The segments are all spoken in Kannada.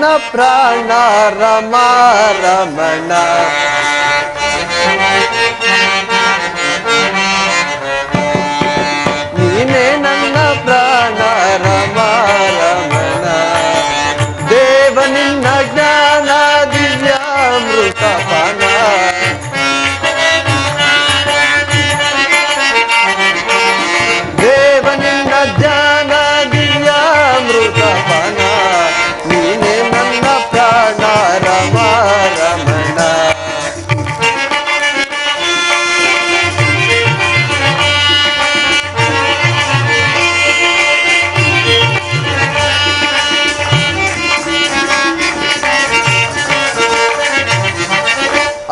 ನನ್ನ ಪ್ರಾಣ ರಮ ರಮಣ. ನೀನೇ ನನ್ನ ಪ್ರಾಣ ರಮ ರಮಣ. ದೇವ ನಿನ್ನ ಜ್ಞಾನ ದಿವ್ಯಾಮೃತ ಪಾನ. ದೇವ ನಿನ್ನ ಜ್ಞಾನ ದಿವ್ಯಾಮೃತ ಪಾನ. ನೀನೇ ನನ್ನ ಪ್ರಾಣ ರಮ ರಮಣ.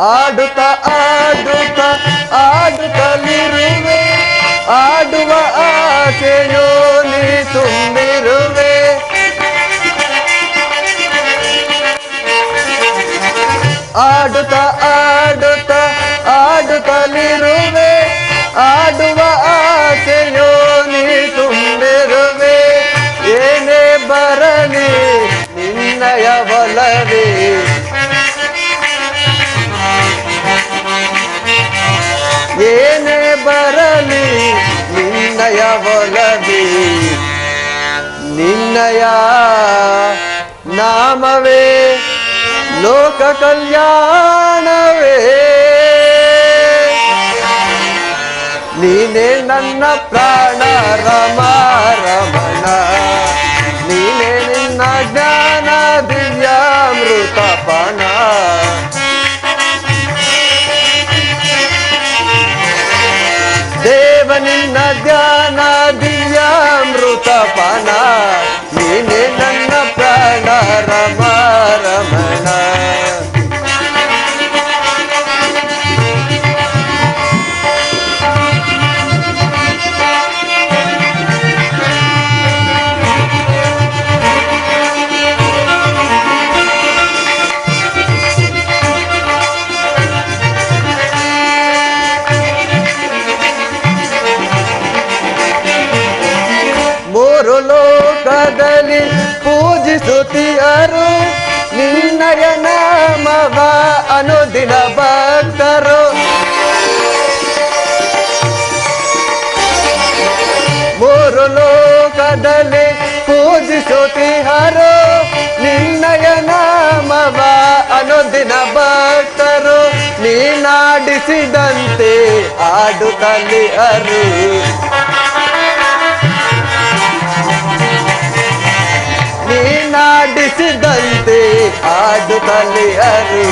ಆಡುತ್ತ ಆಡುತ್ತ ಆಡುತ್ತಲಿರುವೆ, ಆಡುವ ಆಸೆಯೋ ನೀ ತುಂಬಿರುವೆ. ಆಡುತ್ತ ಆಡುತ್ತ ಆಡುತ್ತಲಿರುವೆ, ಆಡುವ ಆಸೆಯೋ ನೀ ತುಂಬಿರುವೆ. ಏನೇ ಬರಲಿ ನಿನ್ನಯ ಒಲವೇ, ಏನೇ ಬರಲಿ ನಿನ್ನಯ ಒಲವೇ. ನಿನ್ನಯ ನಾಮವೇ ಲೋಕ ಕಲ್ಯಾಣವೇ. ನೀನೇ ನನ್ನ ಪ್ರಾಣ ರಮ ರಮಣ. ನೀನೇ ನಿನ್ನ ಜ್ಞಾನ ದಿವ್ಯಾಮೃತ ಪಾನ. ದೇವ ನಿನ್ನ ಜ್ಞಾನ ದಿವ್ಯಾಮೃತ ಪಾನ. ನೀನೇ ನನ್ನ ಪ್ರಾಣ ರಮ ರಮಣ. ಮೂರು ಲೋಕದಲ್ಲಿ ಪೂಜಿಸುತ್ತಿಯರು ನಿನ್ನಯ ನಾಮವ ಅನುದಿನ ಭಕ್ತರು. ಮೂರು ಲೋಕದಲ್ಲಿ ಪೂಜಿಸುತ್ತಿಯರು ನಿನ್ನಯ ನಾಮವ ಅನುದಿನ ಭಕ್ತರು. ನೀನಾಡಿಸಿದಂತೆ ಆಡುತ್ತಲಿಯರು, ನೀನಾಡಿಸಿದಂತೆ ಆಡುತ್ತಲಿಯರು.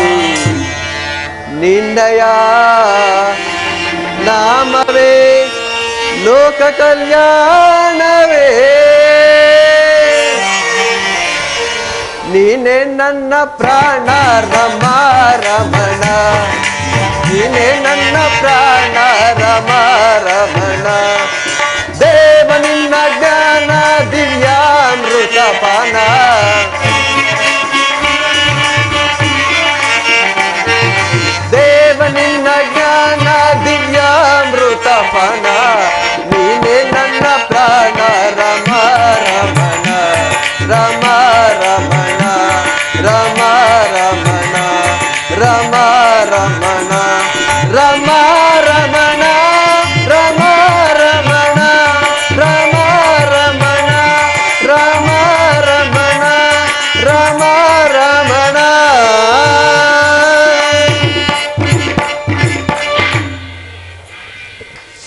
ನಿನ್ನಯ ನಾಮವೇ ಲೋಕ ಕಲ್ಯಾಣವೇ. ನೀನೇ ನನ್ನ ಪ್ರಾಣ ರಮ ರಮಣ. ನೀನೇ ನನ್ನ ಪ್ರಾಣ ರಮ ರಮಣ. ದೇವ ನಿನ್ನ ಜ್ಞಾನ ದಿವ್ಯಾಮೃತ ಪಾನ. ದೇವ ನಿನ್ನ ಜ್ಞಾನ ದಿವ್ಯಾಮೃತ ಪಾನ. ನೀನೇ ನನ್ನ ಪ್ರಾಣ ರಮ ರಮಣ. ರಮ ರಮಣ ರಮ ರಮಣ ರಮ ರಮಣ ರಮ ರಮಣ ರಮ ರಮಣ ರಮ ರಮಣ ರಮ ರಮಣ ರಮ ರಮಣ.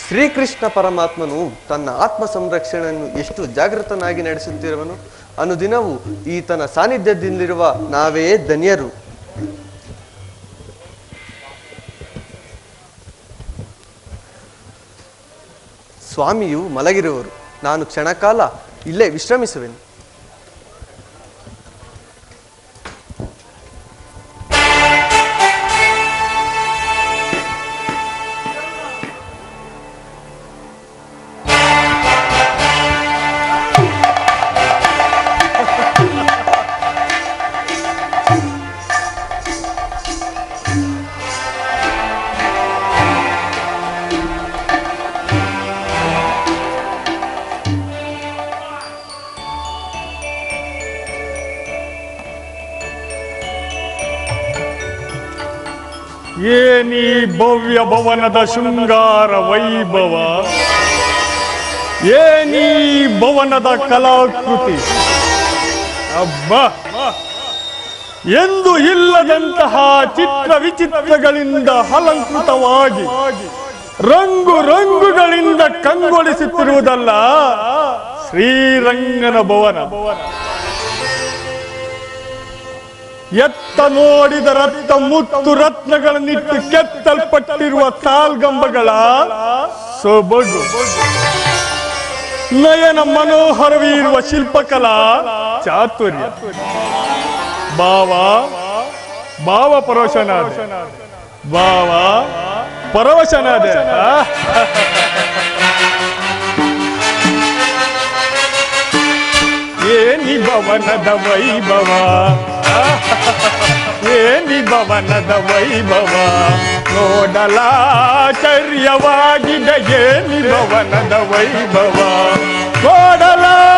ಶ್ರೀಕೃಷ್ಣ ಪರಮಾತ್ಮನು ತನ್ನ ಆತ್ಮ ಸಂರಕ್ಷಣೆಯನ್ನು ಎಷ್ಟು ಜಾಗೃತನಾಗಿ ನಡೆಸುತ್ತಿರುವನು. ಅನುದಿನವೂ ಈತನ ಸಾನ್ನಿಧ್ಯದಿಂದಿರುವ ನಾವೇ ಧನ್ಯರು. ಸ್ವಾಮಿಯು ಮಲಗಿರುವರು. ನಾನು ಕ್ಷಣಕಾಲ ಇಲ್ಲೇ ವಿಶ್ರಮಿಸುವೆನು. ಏನಿ ಭವ್ಯ ಭವನದ ಶೃಂಗಾರ ವೈಭವ, ಏನಿ ಭವನದ ಕಲಾಕೃತಿ. ಅಬ್ಬಾ, ಎಂದು ಇಲ್ಲದಂತಹ ಚಿತ್ರ ವಿಚಿತ್ರಗಳಿಂದ ಅಲಂಕೃತವಾಗಿ ರಂಗು ರಂಗುಗಳಿಂದ ಕಂಗೊಳಿಸುತ್ತಿರುವುದಲ್ಲ ಶ್ರೀರಂಗನ ಭವನ. ಎತ್ತ ನೋಡಿದ ರಕ್ತ ಮುತ್ತು ರತ್ನಗಳನ್ನಿಟ್ಟು ಕೆತ್ತಲ್ಪಟ್ಟಿರುವ ಸಾಲ್ಗಂಬಗಳ ಸೊಬಗು, ನಯನ ಮನೋಹರವಿರುವ ಶಿಲ್ಪಕಲಾ ಚಾತುರ್ಯ. ಭಾವ ಪರವಶನಾದ, ಪರವಶನಾದ. ಏನಿ ಭವನದ ವೈಭವ, ಏನಿ ಭವನದ ವೈಭವ, ನೋಡಲಾಶ್ಚರ್ಯವಾಗಿದೆ ಏನಿ ಭವನದ ವೈಭವ, ನೋಡಲಾನಂದವಾಗಿದೆ,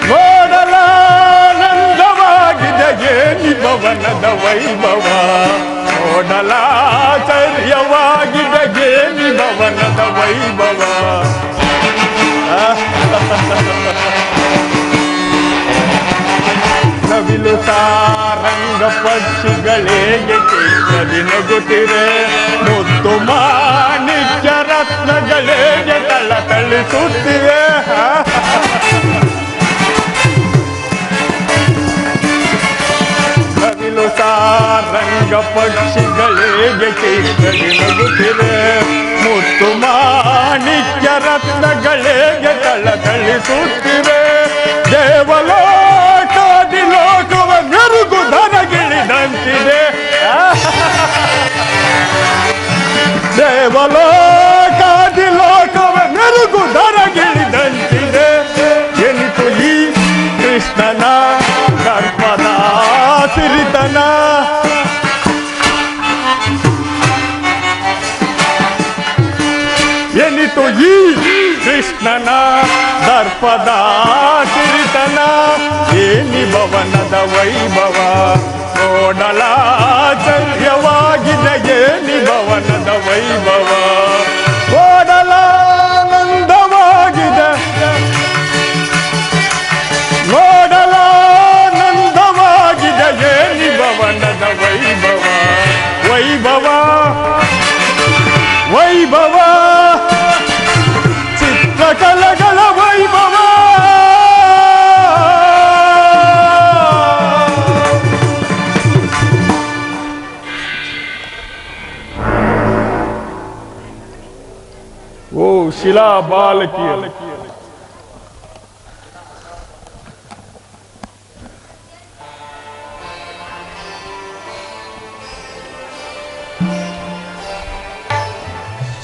ನೋಡಲಾನಂದವಾಗಿದೆ ಏನಿ ಭವನದ ವೈಭವ, ನೋಡಲಾಶ್ಚರ್ಯವಾಗಿದೆ ಏನಿ ಭವನದ ವೈಭವ. ನವಿಲು ಸಾರಂಗ ಪಕ್ಷಿಗಳೇಗೆ ಕೇಳಿ ನಗುತ್ತಿರೆ, ಮುದ್ದು ಮಾಣಿಕ್ಯ ರತ್ನಗಳೇಗೆ ತಳತಳಿಸುತ್ತಿವೆ. ನವಿಲು ಸಾರಂಗ ಪಕ್ಷಿಗಳೇಗೆ ಕೇಳಿ ನಗುತ್ತಿರೆ, ಮುತ್ತು ಮಾಣಿಕ್ಯ ರತ್ನಗಳೇಗೆ ತಳತಳಿಸುತ್ತಿವೆ. ದೇವಲೋಕಾದಿ ಲೋಕವ ಮೆರುಗು ಧನಗಿಳಿದಂತಿದೆ, ದೇವಲೋಕಾದಿ ಲೋಕವ ಮೆರುಗು ಧನಗಿಳಿದಂತಿದೆ. ಎನಿತು ಈ ಕೃಷ್ಣನ ಗರ್ಭದ ಸಿರಿತನ, ಎನಿತು ಈ ಕೃಷ್ಣನ ದರ್ಪದ ಸಿರಿತನ, ಏನಿ ಭವನದ ವೈಭವ, ನೋಡಲಾಶ್ಚರ್ಯವಾಗಿದೆ ಏನಿ ಭವನದ ವೈಭವ, ನೋಡಲಾನಂದವಾಗಿದೆ, ನೋಡಲಾನಂದವಾಗಿದೆ ಏನಿ ಭವನದ ವೈಭವ, ವೈಭವ ವೈಭವ, ಚಿತ್ರಕಲೆಗಳ ವೈಭವ. ಓ ಶಿಲಾ ಬಾಲಕಿಯ,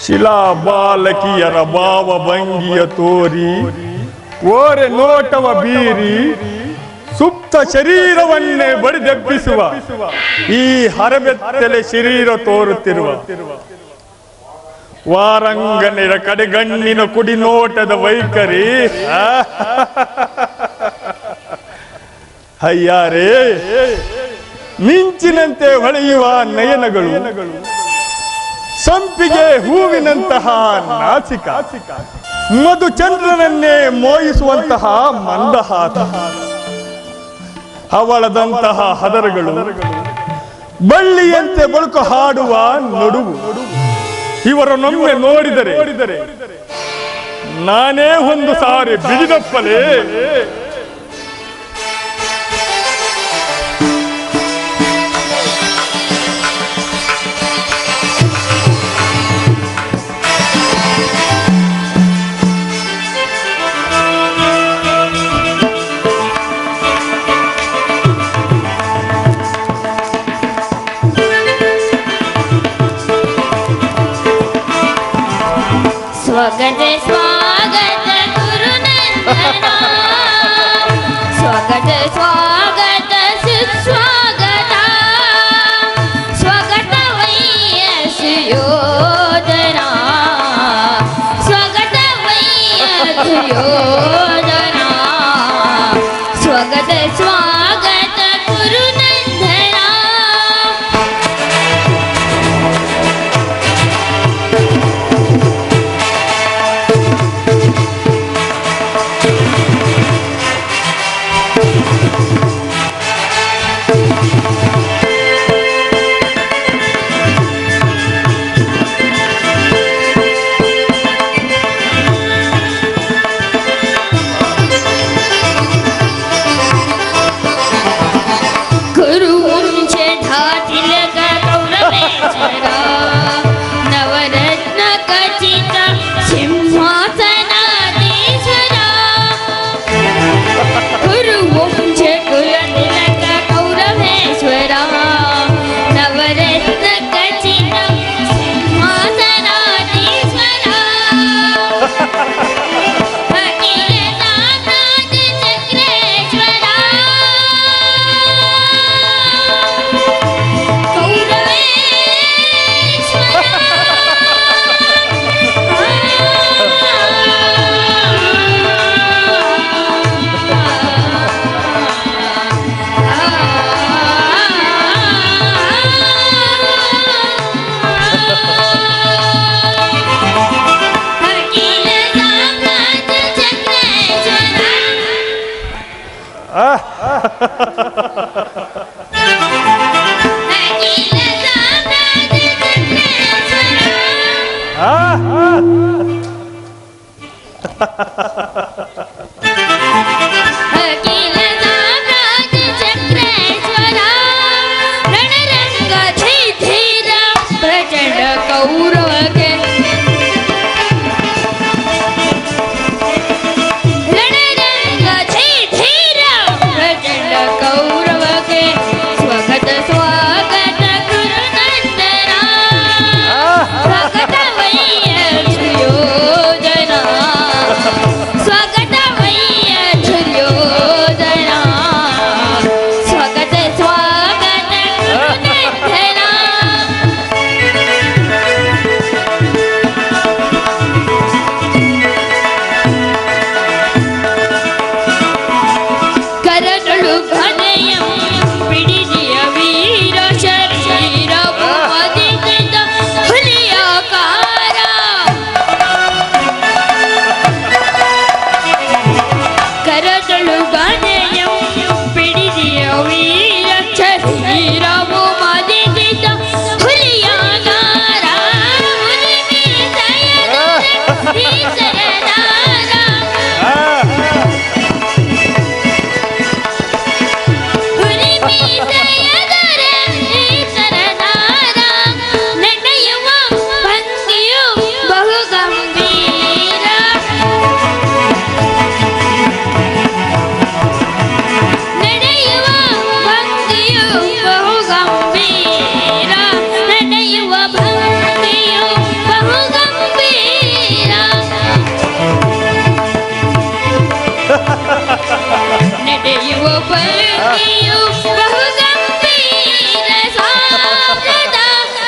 ಶಿಲಾ ಬಾಲಕಿಯರ ಭಾವ ಭಂಗಿಯ ತೋರಿ, ಓರೆ ನೋಟವ ಬೀರಿ, ಸುಪ್ತ ಶರೀರವನ್ನೇ ಬಡಿದೆಬ್ಬಿಸುವ ಈ ಹರಬೆತ್ತಲೆ ಶರೀರ ತೋರುತ್ತಿರುವ ವಾರಂಗನೆಯ ಕಡೆಗಣ್ಣಿನ ಕುಡಿನೋಟದ ವೈಖರಿ. ಅಯ್ಯಾರೇ, ಮಿಂಚಿನಂತೆ ಹೊಳೆಯುವ ನಯನಗಳು, ಸಂಪಿಗೆ ಹೂವಿನಂತಹ ನಾಸಿಕ, ಮಧುಚಂದ್ರನನ್ನೇ ಮೋಹಿಸುವಂತಹ ಮಂದಹಾಸ, ಹವಳದಂತಹ ಹದರಗಳು, ಬಳ್ಳಿಯಂತೆ ಬಳುಕು ಹಾಡುವ ನಡುವು. ಇವರನ್ನೊಮ್ಮೆ ನೋಡಿದರೆ ನಾನೇ ಒಂದು ಸಾರಿ ಬಿಡಿದಪ್ಪಲೇ. स्वागत स्वागत गुरुनंदना, स्वागत स्वागत सुस्वागत, स्वागत वैय सुयोधना, स्वागत वैय सुयोधना, स्वागत स्वागत गुरु ಅಖಿಲ ಸಾಮ್ರಾಜ್ಯ ಚಕ್ರೇಶ್ವರ ಅಖಿಲ ಸಾಮ್ರಾಜ್ಯ ಚಕ್ರೇಶ್ವರ ರಣರಂಗ ಧೀರ ಪ್ರಚಂಡ ಕೌರವಗೆ ರಣರಂಗ ಧೀರ ಪ್ರಚಂಡ ಕೌರವಗೆ ಸ್ವಗತ ಸ್ವಾಗತ ಗುರುನಂದನ ಸ್ವಗತವಯ್ಯ ಸುಯೋಧನ ಸ್ವಗತವಯ್ಯ ಸುಯೋಧನ ಸ್ವಗತ ಸ್ವಾಗತ ಗುರುನಂದನ ಕರಗಳು ಘನೆಯಂ ಪಿಡಿದಿಯ ವೀರ ಶರೀರವು ಅಧಿಕೃತ ಹುಲಿಯಾಕಾರ ಕರಗಳು ಘನೆಯಂ ಪಿಡಿದಿಯ ವೀರ ಶರೀರವು ಅಧಿಕೃತ ಹುಲಿಯಾಕಾರ ನಡೆಯುವ ಭಂಗಿಯು ಬಹು ಗಂಭೀರ ನಡೆಯುವ ಭಂಗಿಯು ಬಹು ಗಂಭೀರ ನಡೆಯುವ ಭಂಗಿಯು ಬಹು ಗಂಭೀರ ನಡೆಯುವ ಭಂಗಿಯು ಬಹು ಗಂಭೀರ ಸ್ವಾಗತ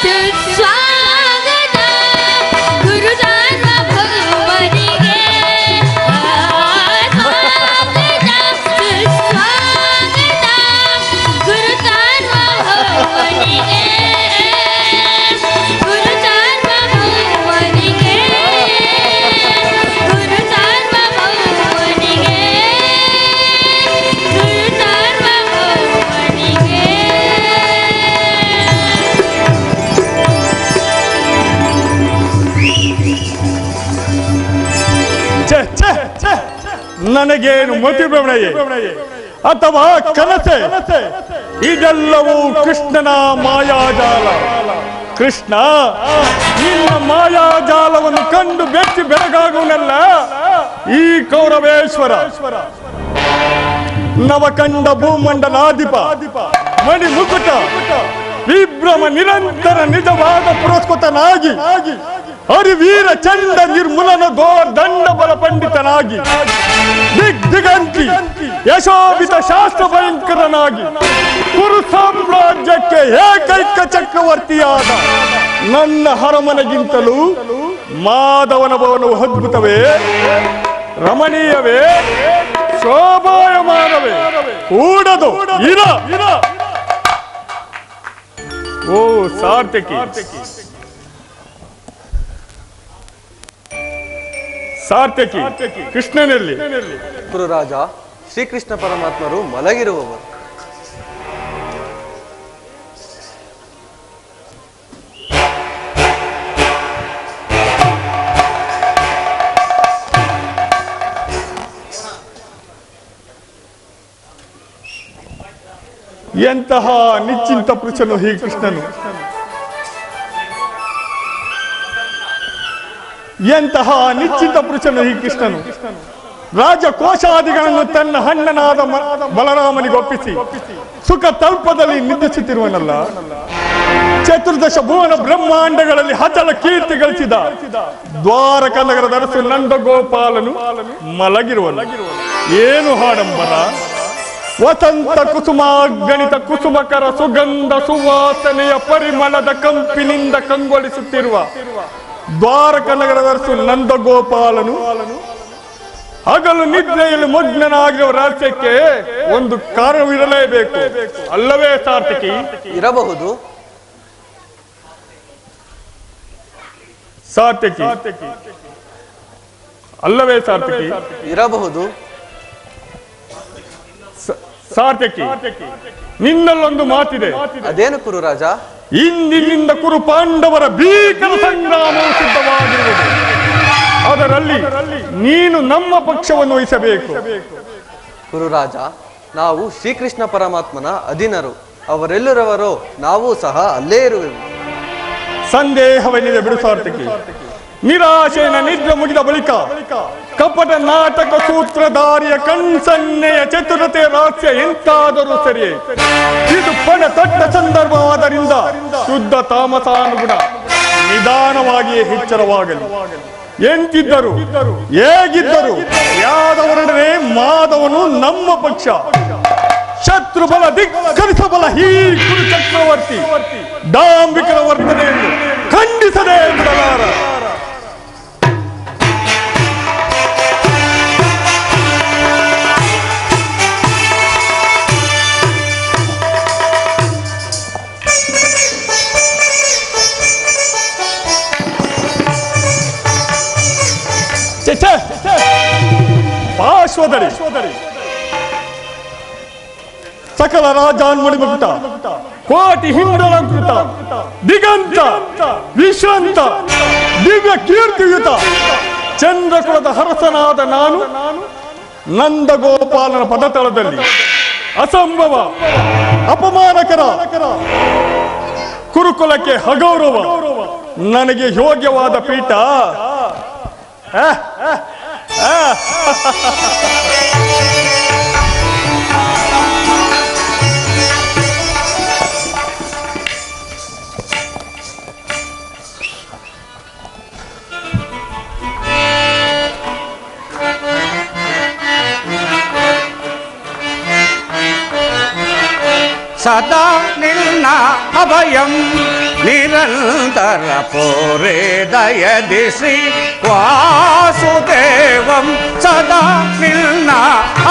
ಸುಸ್ವಾಗತ ಗುರು ಸಾರ್ವಭೌಮನಿಗೆ ಸ್ವಾಗತ ಸುಸ್ವಾಗತ ಗುರು ಸಾರ್ವಭೌಮನಿಗೆ ಗುರು ಸಾರ್ವಭೌಮನಿಗೆ ಗುರು ಸಾರ್ವಭೌಮನಿಗೆ ಗುರು ಸಾರ್ವಭೌಮನಿಗೆ ಛೆ, ಛೆ, ಛೆ. ನನಗೇನು ಮತಿಭ್ರಮಣೆಯೇ ಅಥವಾ ಕನಸೆ? ಇದೆಲ್ಲವೂ ಕೃಷ್ಣನ ಮಾಯಾಜಾಲ. ಕೃಷ್ಣ, ನಿನ್ನ ಮಾಯಾಜಾಲವನ್ನು ಕಂಡು ಬೆಚ್ಚಿ ಬೆರಗಾಗುವನಲ್ಲ ಈ ಕೌರವೇಶ್ವರ. ನವಕಂಡ ಭೂಮಂಡಲಾಧಿಪ ಮಣಿ ಮುಕುಟ ವಿಭ್ರಮ ನಿರಂತರ ನಿಜವಾದ ಪುರಸ್ಕೃತನಾಗಿ ಹರಿವೀರ ಚಂಡ ನಿರ್ಮೂಲನ ದಂಡ ಬಲ ಪಂಡಿತನಾಗಿ ದಿಗ್ದಿಗಂತಿ ಯಶೋಭಿತ ಶಾಸ್ತ್ರ ಭಯಂಕರನಾಗಿ ಕುರು ಸಾಮ್ರಾಜ್ಯಕ್ಕೆ ಏಕೈಕ ಚಕ್ರವರ್ತಿಯಾದ ನನ್ನ ಹರಮನೆಗಿಂತಲೂ ಮಾಧವನ ಭವನವು ಅದ್ಭುತವೇ, ರಮಣೀಯವೇ, ಶೋಭಾಯಮಾನವೇ, ಕೂಡದು ಇರ. ಓ ಸಾರ್ಥಕಿ, ಸಾರ್ಥಕಿ ಕೃಷ್ಣನಲ್ಲಿ. ಗುರುರಾಜ, ಶ್ರೀಕೃಷ್ಣ ಪರಮಾತ್ಮರು ಮಲಗಿರುವವರು. ಎಂತಹ ನಿಶ್ಚಿಂತ ಪುರುಷನು ಈ ಕೃಷ್ಣನು, ಎಂತಹ ನಿಶ್ಚಿತ ಪುರುಷನು ಈ ಕೃಷ್ಣನು. ರಾಜಕೋಶಾದಿಗಳನ್ನು ತನ್ನ ಹಣ್ಣನಾದ ಬಲರಾಮನಿಗೆ ಒಪ್ಪಿಸಿ ಸುಖ ತಲ್ಪದಲ್ಲಿ ನಿದ್ರಿಸುತ್ತಿರುವನಲ್ಲ. ಚತುರ್ದಶ ಭುವನ ಬ್ರಹ್ಮಾಂಡಗಳಲ್ಲಿ ಹಚಲ ಕೀರ್ತಿ ಗಳಿಸಿದ ದ್ವಾರಕ ನಗರದ ಅರಸು ನಂದಗೋಪಾಲನು ಮಲಗಿರುವನು. ಏನು ಹಾಡಂಬರ! ವಸಂತ ಕುಸುಮಾಗಣಿತ ಕುಸುಮಕರ ಸುಗಂಧ ಸುವಾಸನೆಯ ಪರಿಮಳದ ಕಂಪಿನಿಂದ ಕಂಗೊಳಿಸುತ್ತಿರುವ ದ್ವಾರಕ ನಗರದ ಅರಸು ನಂದಗೋಪಾಲನು ಹಗಲು ನಿದ್ರೆಯಲ್ಲಿ ಮಗ್ನನಾಗಿರುವ ರಹಸ್ಯಕ್ಕೆ ಒಂದು ಕಾರಣವಿರಲೇಬೇಕು, ಅಲ್ಲವೇ ಸಾರ್ಥಕಿ? ಇರಬಹುದು. ಸಾರ್ಥಕಿ ಅಲ್ಲವೇ ಸಾರ್ಥಕಿ? ಇರಬಹುದು. ಸಾರ್ಥಕಿ, ನಿನ್ನಲ್ಲೊಂದು ಮಾತಿದೆ. ಅದೇನು ಕುರುರಾಜ? ಇಂದಿನಿಂದ ಕುರು ಪಾಂಡವರ ಭೀಕರ ಸಂಗ್ರಾಮವು ಸಿದ್ಧವಾಗಿರುವುದು. ಅದರಲ್ಲಿ ನೀನು ನಮ್ಮ ಪಕ್ಷವನ್ನು ವಹಿಸಬೇಕು. ಕುರುರಾಜ, ನಾವು ಶ್ರೀಕೃಷ್ಣ ಪರಮಾತ್ಮನ ಅಧೀನರು. ಅವರೆಲ್ಲರವರೋ ನಾವು ಸಹ ಅಲ್ಲೇ ಇರುವೆವು. ಸಂದೇಹವೇನಿದೆ ಬಿಡು ಸಾರ್ಥಕಿ. ನಿರಾಶೆಯ ನಿದ್ರೆ ಮುಗಿದ ಬಳಿಕ ಕಪಟ ನಾಟಕ ಸೂತ್ರಧಾರಿಯ ಕಣ್ಸನ್ನೆಯ ಚತುರತೆ ರಹಸ್ಯ ಎಂತಾದರೂ ಸರಿಯೇ, ಇದು ಪಣ ತೊಟ್ಟ ಸಂದರ್ಭವಾದ್ದರಿಂದ ಶುದ್ಧ ತಾಮಸಾನುಗುಣ ನಿಧಾನವಾಗಿಯೇ ಎಚ್ಚರವಾಗಲಿ. ಎಂತಿದ್ದರು ಹೇಗಿದ್ದರು ಯಾದವರೊಡನೆ ಮಾಧವನು ನಮ್ಮ ಪಕ್ಷ. ಶತ್ರು ಬಲ ಧಿಕ್ಕರಿಸಬಲ ಈ ಕುರು ಚಕ್ರವರ್ತಿ ಡಾಂಬಿಕರ ವರ್ತನೆಯನ್ನು ಖಂಡಿಸದೇ ಬಿಡಲಾರ. ಪಾರ್ಶ್ವದರಿ ಸಕಲ ರಾಜಾನ್ಮಣಿ ಮುಕ್ತ ಕೋಟಿ ಹಿಂಡಲಂಕೃತ ದಿಗಂತ ವಿಶ್ವಂತ ದಿವ್ಯ ಕೀರ್ತಿಯುತ ಚಂದ್ರಕುಲದ ಹರಸನಾದ ನಾನು ನಂದಗೋಪಾಲನ ಪದತಳದಲ್ಲಿ ಅಸಂಭವ ಅಪಮಾನಕರ ಕುರುಕುಲಕ್ಕೆ ಅಗೌರವ ನನಗೆ ಯೋಗ್ಯವಾದ ಪೀಠ. ಸದಾ ನಿನ್ನ ಅಭಯಂ ನಿರಂತರ ಪೋರೆ ದಯದಿಸಿ ವಾಸುದೇವಂ ಸದಾ ನಿನ್ನ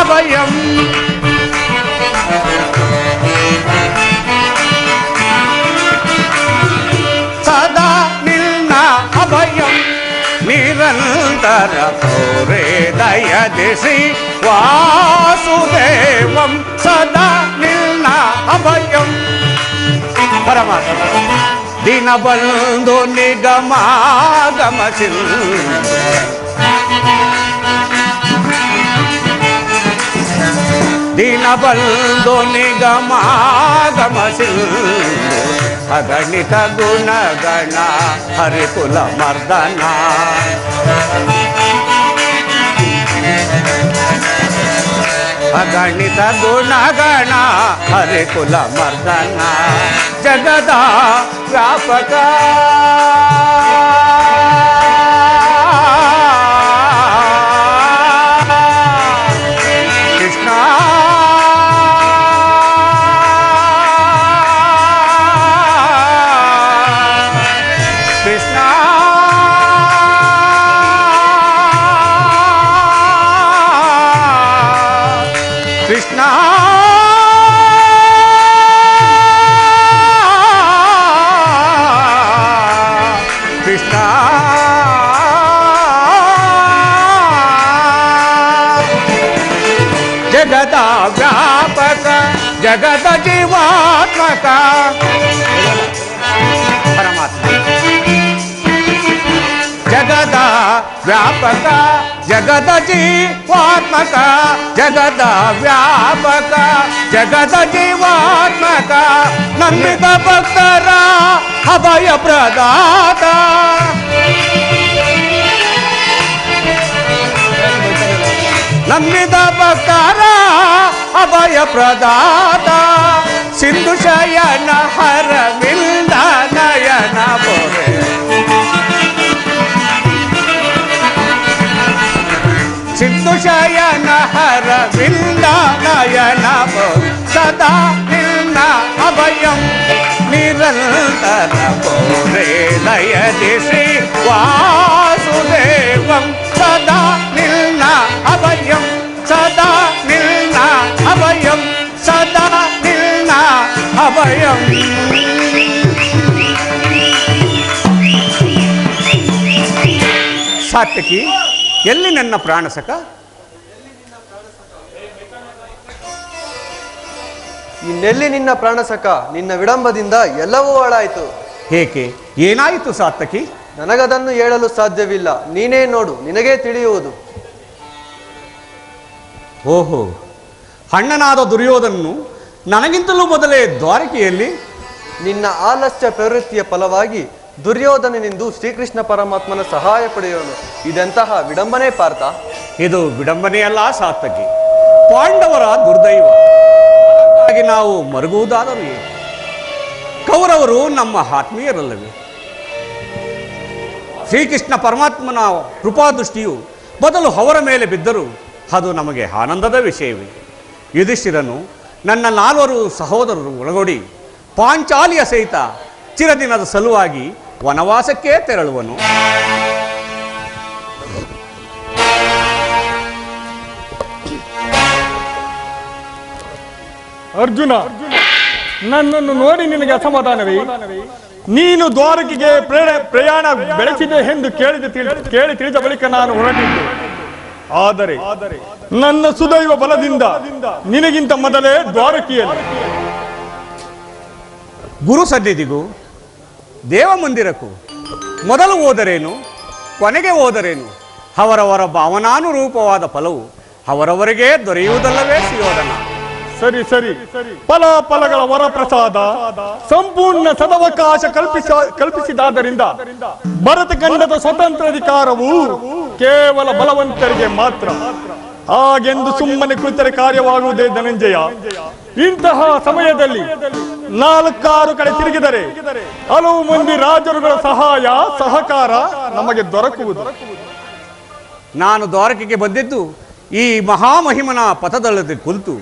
ಅಭಯಂ ಸದಾ ನಿನ್ನ ಅಭಯಂ ನಿರಂತರ ಪೋರೆ ದಯದಿಸಿ ವಾಸುದೇವಂ ಸದಾ ನಿನ್ನ ಅಭಯಂ ಪರಮಾತ್ಮ ದಿನ ಬಂದು ನಿಗಮಾಗಮಸಿಲ್ ದಿನ ಬಂದು ನಿಗಮಾಗಮಸಿಲ್ ಅಗಣಿತ ಗುಣಗಣ ಹರಿಕುಲ ಮರ್ದನ ಅಗಣಿತ ಗುಣಗಣ ಹರಿಕುಲ ಮರ್ದನ ಜಗದ ವ್ಯಾಪಕ ಕೃಷ್ಣ ಕೃಷ್ಣ ಕೃಷ್ಣ ಕೃಷ್ಣ ಜಗದ ವ್ಯಾಪಕ ಜಗದ ಜೀವಾತ್ಮಕ ಪರಮಾತ್ಮ ಜಗದ ವ್ಯಾಪಕ ಜಗದ ಜೀವಾತ್ಮಕ ಜಗದ ವ್ಯಾಪಕ ಜಗದ ಜೀವಾತ್ಮಕ ನಂಬಿದ ಭಕ್ತರ ಅಭಯ ಪ್ರದಾತ ನಂಬಿದ ಭಕ್ತರ ಅಭಯ ಪ್ರದಾತ ಸಿಂಧು ಶಯನ ಹರವಿಂದ ನಯನ ಬೋರೆ ಸಿಂಧು ಶಯನ ಹರವಿಂದ ನಯನ ಬೋರೆ ಸದಾ ನಿನ್ನ ಅಭಯಂ ನಿರಂತರ ಬೋರೆ ಲಯದಿಸಿ ವಾಸುದೇವಂ ಸದಾ ನಿನ್ನ ಅಭಯಂ ಸದಾ ನಿನ್ನ ಅಭಯಂ ಸದಾ ನಿನ್ನ ಅಭಯಂ ಸಾತ್ವಿಕಿ, ಎಲ್ಲಿ ನನ್ನ ಪ್ರಾಣಸಕ? ಇನ್ನೆಲ್ಲಿ ನಿನ್ನ ಪ್ರಾಣಸಖ, ನಿನ್ನ ವಿಡಂಬದಿಂದ ಎಲ್ಲವೂ ಹಾಳಾಯಿತು. ಏಕೆ, ಏನಾಯಿತು ಸಾತ್ತಕಿ? ನನಗದನ್ನು ಹೇಳಲು ಸಾಧ್ಯವಿಲ್ಲ, ನೀನೇ ನೋಡು, ನಿನಗೇ ತಿಳಿಯುವುದು. ಓಹೋ, ಅಣ್ಣನಾದ ದುರ್ಯೋಧನನು ನನಗಿಂತಲೂ ಮೊದಲೇ ದ್ವಾರಕೆಯಲ್ಲಿ ನಿನ್ನ ಆಲಸ್ಯ ಪ್ರವೃತ್ತಿಯ ಫಲವಾಗಿ ದುರ್ಯೋಧನನೆಂದು ಶ್ರೀಕೃಷ್ಣ ಪರಮಾತ್ಮನ ಸಹಾಯ ಪಡೆಯೋನು. ಇದೆಂತಹ ವಿಡಂಬನೆ ಪಾರ್ಥ? ಇದು ವಿಡಂಬನೆಯಲ್ಲ ಸಾತ್ತಕಿ, ಪಾಂಡವರ ದುರ್ದೈವ. ಹಾಗೆ ನಾವು ಮರುಗುವುದಾದರೂ ಏನು? ಕೌರವರು ನಮ್ಮ ಆತ್ಮೀಯರಲ್ಲವೇ? ಶ್ರೀಕೃಷ್ಣ ಪರಮಾತ್ಮನ ಕೃಪಾದೃಷ್ಟಿಯು ಮೊದಲು ಅವರ ಮೇಲೆ ಬಿದ್ದರೂ ಅದು ನಮಗೆ ಆನಂದದ ವಿಷಯವೇ. ಯುಧಿಷ್ಠಿರನು ನನ್ನ 4 ಸಹೋದರರು ಒಳಗೊಡಿ ಪಾಂಚಾಲಿಯ ಸಹಿತ ಚಿರದಿನದ ಸಲುವಾಗಿ ವನವಾಸಕ್ಕೆ ತೆರಳುವನು. ಅರ್ಜುನ, ನನ್ನನ್ನು ನೋಡಿ ನಿನಗೆ ಅಸಮಾಧಾನವೇ? ನೀನು ದ್ವಾರಕೆಗೆ ಪ್ರಯಾಣ ಬೆಳೆಸಿದೆ ಎಂದು ಕೇಳಿ ತಿಳಿದ ಬಳಿಕ ನಾನು ಹೊರಟಿದ್ದೆ. ಆದರೆ ನನ್ನ ಸುದೈವ ಬಲದಿಂದ ನಿನಗಿಂತ ಮೊದಲೇ ದ್ವಾರಕೆಯಲ್ಲಿ ಗುರು ಸನ್ನಿಧಿಗೂ ದೇವ ಮಂದಿರಕ್ಕೂ ಮೊದಲು ಹೋದರೇನು, ಕೊನೆಗೆ ಹೋದರೇನು? ಅವರವರ ಭಾವನಾನುರೂಪವಾದ ಫಲವು ಅವರವರಿಗೆ ದೊರೆಯುವುದಲ್ಲವೇ ಸುಯೋಧನ? ಸರಿ ಸರಿ, ಫಲಗಳ ವರಪ್ರಸಾದ ಸಂಪೂರ್ಣ ಸದವಕಾಶ ಕಲ್ಪಿಸಿದಾದ್ದರಿಂದ ಭರತ ಖಂಡದ ಸ್ವತಂತ್ರ ಅಧಿಕಾರವು ಕೇವಲ ಬಲವಂತರಿಗೆ ಮಾತ್ರ. ಹಾಗೆಂದು ಸುಮ್ಮನೆ ಕುಳಿತರೆ ಕಾರ್ಯವಾಗುವುದೇ ಧನಂಜಯ? ಇಂತಹ ಸಮಯದಲ್ಲಿ 4-6 ಕಡೆ ತಿರುಗಿದರೆ ಹಲವು ಮಂದಿ ರಾಜರುಗಳ ಸಹಾಯ ಸಹಕಾರ ನಮಗೆ ದೊರಕುವುದು. ನಾನು ದ್ವಾರಕೆಗೆ ಬಂದಿದ್ದು ಈ ಮಹಾಮಹಿಮನ ಪಥದಲ್ಲದೆ ಕುಳಿತು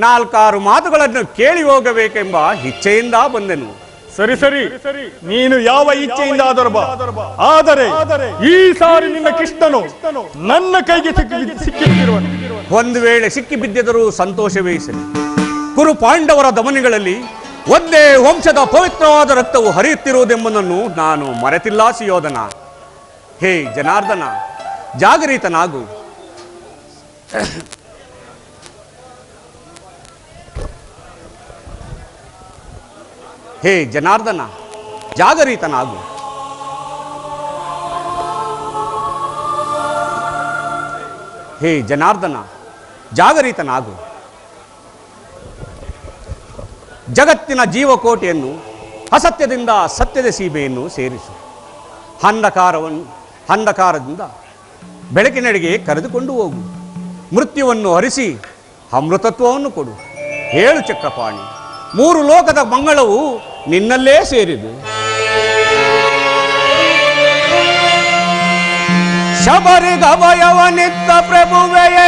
4-6 ಮಾತುಗಳನ್ನು ಕೇಳಿ ಹೋಗಬೇಕೆಂಬ ಇಚ್ಛೆಯಿಂದ ಬಂದೆನು. ಸರಿ ಸರಿ, ನೀನು ಯಾವ ಇಚ್ಛೆಯಿಂದ ಆದರೂ ಬಾ. ಆದರೆ ಈ ಸಾರಿ ನಿನ್ನ ಕೃಷ್ಣನು ನನ್ನ ಕೈಗೆ ಸಿಕ್ಕಿರುವನು. ಒಂದು ವೇಳೆ ಸಿಕ್ಕಿ ಬಿದ್ದಿದ್ದರೂ ಸಂತೋಷವೇ ಸರಿ. ಕುರು ಪಾಂಡವರ ದಮನಿಗಳಲ್ಲಿ ಒಂದೇ ವಂಶದ ಪವಿತ್ರವಾದ ರಕ್ತವು ಹರಿಯುತ್ತಿರುವುದೆಂಬುದನ್ನು ನಾನು ಮರೆತಿಲ್ಲ ಸುಯೋಧನ. ಹೇ ಜನಾರ್ದನ, ಜಾಗರಿತನಾಗು. ಹೇ ಜನಾರ್ದನ, ಜಾಗರಿತನಾಗು. ಹೇ ಜನಾರ್ದನ, ಜಾಗರಿತನಾಗು. ಜಗತ್ತಿನ ಜೀವಕೋಟೆಯನ್ನು ಅಸತ್ಯದಿಂದ ಸತ್ಯದ ಸೀಮೆಯನ್ನು ಸೇರಿಸು. ಅಂಧಕಾರದಿಂದ ಬೆಳಕಿನೆಡೆಗೆ ಕರೆದುಕೊಂಡು ಹೋಗು. ಮೃತ್ಯುವನ್ನು ಹರಿಸಿ ಅಮೃತತ್ವವನ್ನು ಕೊಡು. ಹೇಳು ಚಕ್ರಪಾಣಿ, 3 ಲೋಕದ ಮಂಗಳವು ನಿನ್ನಲ್ಲೇ ಸೇರಿದು. ಶಬರಿಗಭಯವನಿತ್ತ ಪ್ರಭುವೆಯೇಳು,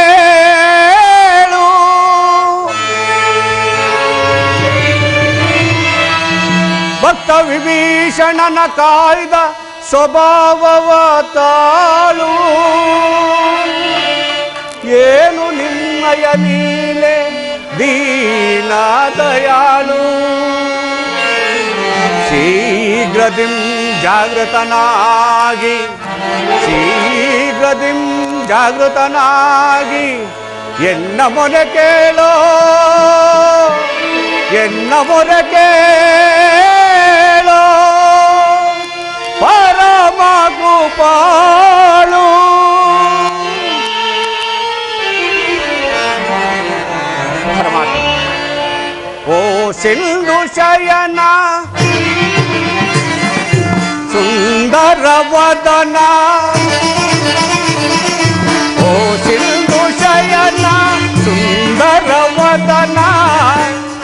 ಭಕ್ತ ವಿಭೀಷಣನ ಕಾಯ್ದ ಸ್ವಭಾವವ ತಾಳು. ಏನು ನಿನ್ನಯ ಲೀಲೆ ದೀನ ದಯಾಳು. ಶೀಘ್ರದಿಂ ಜಾಗೃತನಾಗಿ, ಶೀಘ್ರದಿಂ ಜಾಗೃತನಾಗಿ ಎನ್ನ ಮೊರೆ ಕೇಳೋ, ಎನ್ನ ಮೊರೆ ಕೇಳೋ ಪರಮ ಕೃಪಾಳು. ಓ ಸಿಂಧು ಶಯನ ಸುಂದರ ವದನ, ಓ ಸಿಂಧು ಶಯನ ಸುಂದರ ವದನ,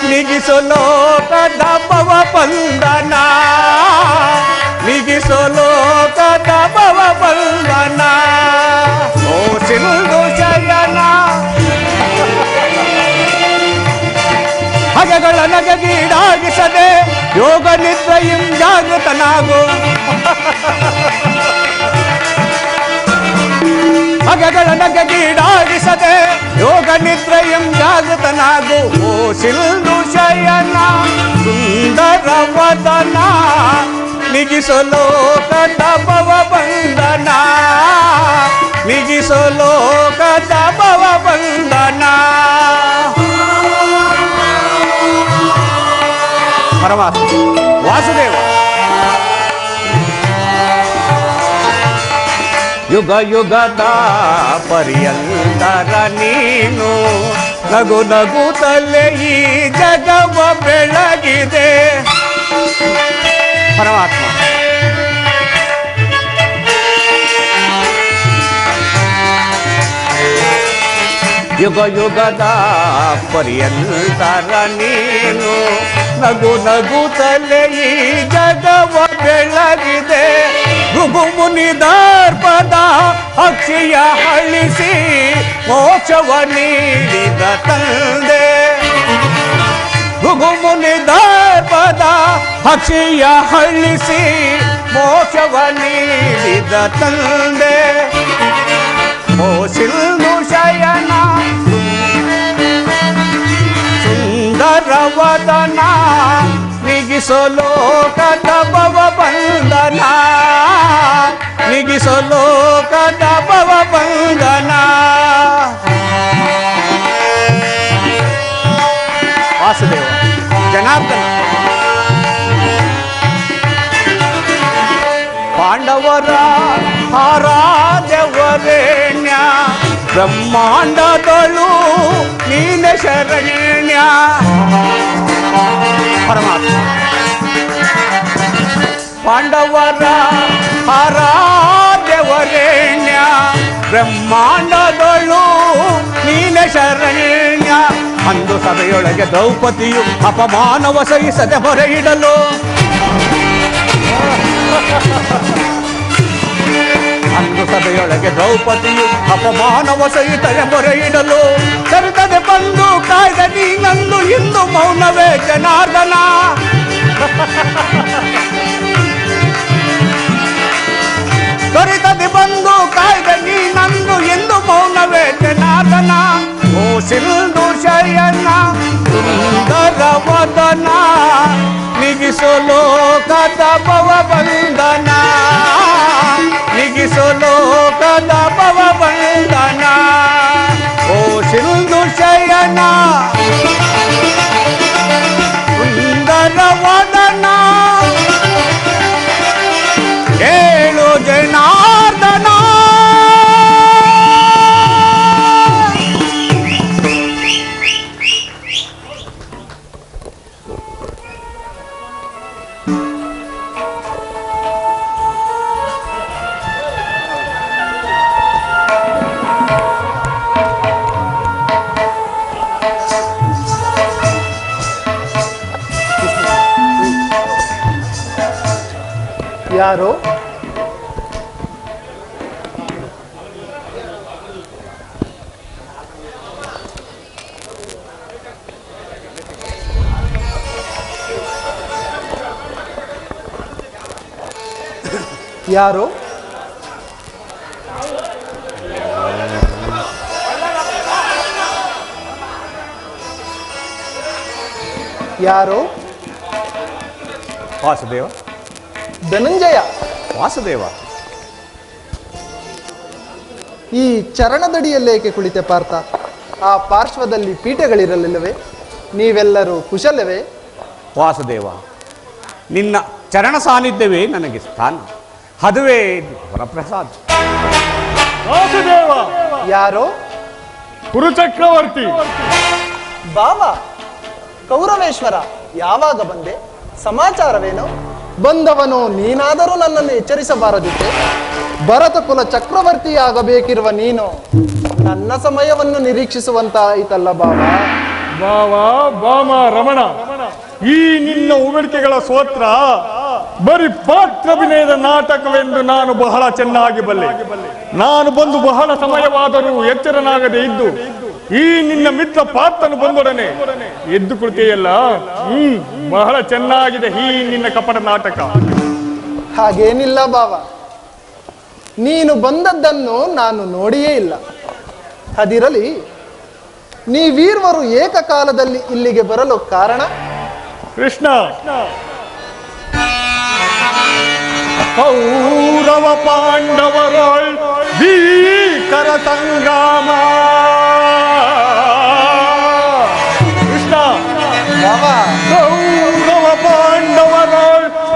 ನಿಗಿಸು ಲೋಕದ ಭವ ಬಂಧನ, ನಿಗಿಸು ಲೋಕದ ಭವ ಬಂಧನ. ಓ ಸಿಂಧು ಶಯನ ಹಗೆಗಳ ನಗೆಗೀಡಾಗಿಸದೆ ಯೋಗ ನಿದ್ರೆಯಂ ಜಾಗೃತನಾಗು. ಹಗೆಗಳ ನಗೆಗೀಡಾಗಿಸದೆ ಯೋಗ ನಿದ್ರೆಯಂ ಜಾಗೃತನಾಗು. ಓ ಸಿಂಧು ಶಯನ ಸುಂದರ ವದನ, ನಿಗಿಸು ಲೋಕದ ಭವ ಬಂಧನ, ನಿಗಿಸು ಲೋಕದ ಭವ ಬಂಧನ. ಪರಮಾತ್ಮ ವಾಸುದೇವ ಯುಗ ಯುಗದ ಪರ್ಯಂತರ ನೀನು ನಗು ನಗುತ್ತಲೇ ಈ ಜಗವ ಬೆಳಗಿದೆ ಪರಮಾತ್ಮ ಯುಗ ಯುಗದ ಪರ್ಯಂತರ ನೀನು ನಗು ನಗುತ್ತಲೇ ಈ ಜಗವ ಬೆಳಗಿದೆ ಭೃಗು ಮುನಿದರ್ಪದ ಅಕ್ಷಿಯ ಅಳಿಸಿ ಮೋಕ್ಷವ ನೀಡಿದ ತಂದೆ ಭೃಗು ಮುನಿದರ್ಪದ ಅಕ್ಷಿಯ ಅಳಿಸಿ ಮೋಕ್ಷವ ನೀಡಿದ ತಂದೆ ಓ ಸಿಂಧು ಶಯನ ಸುಂದರವದನ ನಿಗಿಸಲು ಕದಬವ ಬಂಧನ ನಿಗಿಸಲು ಕದಬವ ಬಂಧನ ವಾಸುದೇವ ಜನಾರ್ದನ ಪಾಂಡವರ ಆರಾಧ್ಯವರೇಣ್ಯ ಬ್ರಹ್ಮಾಂಡದಳು ನೀನ ಶರಣ್ಯ ಪರಮಾತ್ಮ ಪಾಂಡವರ ಆರಾಧ್ಯವರೇಣ್ಯ ಬ್ರಹ್ಮಾಂಡದಳು ನೀನ ಶರಣ್ಯ ಅಂದು ಸಭೆಯೊಳಗೆ ದ್ರೌಪದಿಯು ಅಪಮಾನವ ಸಹಿಸದೆ ಹೊರೆ ಇಡಲು ಅಂದು ಸಭೆಯೊಳಗೆ ದ್ರೌಪದಿಯು ಅಪಮಾನವ ಸಹಿತರೆ ಮೊರೆ ಇಡಲು ಕರೆತದೆ ಬಂದು ಕಾಯ್ದ ನೀನಂದು ಇಂದು ಮೌನವೇ ಜನಾರ್ದನ ಕರೆತದೆ ಬಂದು ಕಾಯ್ದ ನೀನಂದು ಎಂದು ಮೌನವೇ ಜನಾರ್ದನ ಓ ಸಿಂಧು ಶಯನ ಸುಂದರ ವದನ ನಿಗಿಸಲು ಕದಬವ ಬಂಧನ ನಿಗಿಸಲು ಕದಬವ ಬಂಧನ ಓ ಸಿಂಧು ಶಯನ ಸುಂದರ ವದನ ಕೇಳು ಜನಾರ್ದನ ಯಾರು ಯಾರು ಯಾರು ವಾಸುದೇವ ಧನಂಜಯ ವಾಸುದೇವ ಈ ಚರಣದಡಿಯಲ್ಲೇಕೆ ಕುಳಿತೆ ಪಾರ್ಥ ಆ ಪಾರ್ಶ್ವದಲ್ಲಿ ಪೀಠಗಳಿರಲಿಲ್ಲವೇ ನೀವೆಲ್ಲರೂ ಕುಶಲವೇ ವಾಸುದೇವ ನಿನ್ನ ಚರಣ ಸಾನ್ನಿಧ್ಯವೇ ನನಗೆ ಸ್ಥಾನ ಅದುವೇ ವರಪ್ರಸಾದ ವಾಸುದೇವ ಯಾರೋ ಕುರುಚಕ್ರವರ್ತಿ ಬಾವ ಕೌರವೇಶ್ವರ ಯಾವಾಗ ಬಂದೆ ಸಮಾಚಾರವೇನು ಬಂದವನು ನೀನಾದರೂ ನನ್ನನ್ನು ಎಚ್ಚರಿಸಬಾರದಿತ್ತೆ ಭರತ ಕುಲ ಚಕ್ರವರ್ತಿಯಾಗಬೇಕಿರುವ ನೀನು ನನ್ನ ಸಮಯವನ್ನು ನಿರೀಕ್ಷಿಸುವಂತಾಯಿತಲ್ಲ ಬಾವ ಬಾವ ಬಾಮ ರಮಣ ಈ ನಿನ್ನ ಉಗುಳಿಕೆಗಳ ಸ್ತೋತ್ರ ಬರೀ ಪಾತ್ರಾಭಿನಯದ ನಾಟಕವೆಂದು ನಾನು ಬಹಳ ಚೆನ್ನಾಗಿ ಬಲ್ಲೆ. ನಾನು ಬಂದು ಬಹಳ ಸಮಯವಾದರೂ ಎಚ್ಚರನಾಗದೆ ಇದ್ದು ಈ ನಿನ್ನ ಮಿತ್ರ ಪಾತ್ರನು ಬಂದೊಡನೆ ಎದ್ದು ಕುಳಿತೆಯಲ್ಲ. ಬಹಳ ಚೆನ್ನಾಗಿದೆ ಈ ನಿನ್ನ ಕಪಟ ನಾಟಕ. ಹಾಗೇನಿಲ್ಲ ಬಾವ, ನೀನು ಬಂದದ್ದನ್ನು ನಾನು ನೋಡಿಯೇ ಇಲ್ಲ. ಅದಿರಲಿ, ನೀವೀರ್ವರು ಏಕಕಾಲದಲ್ಲಿ ಇಲ್ಲಿಗೆ ಬರಲು ಕಾರಣ? ಕೃಷ್ಣ, ಕೌರವ ಪಾಂಡವರೊಳ್ ಭೀಕರ ಸಂಗ್ರಾಮ. ಕೃಷ್ಣ, ಬಾವ, ಕೌರವ ಪಾಂಡವರ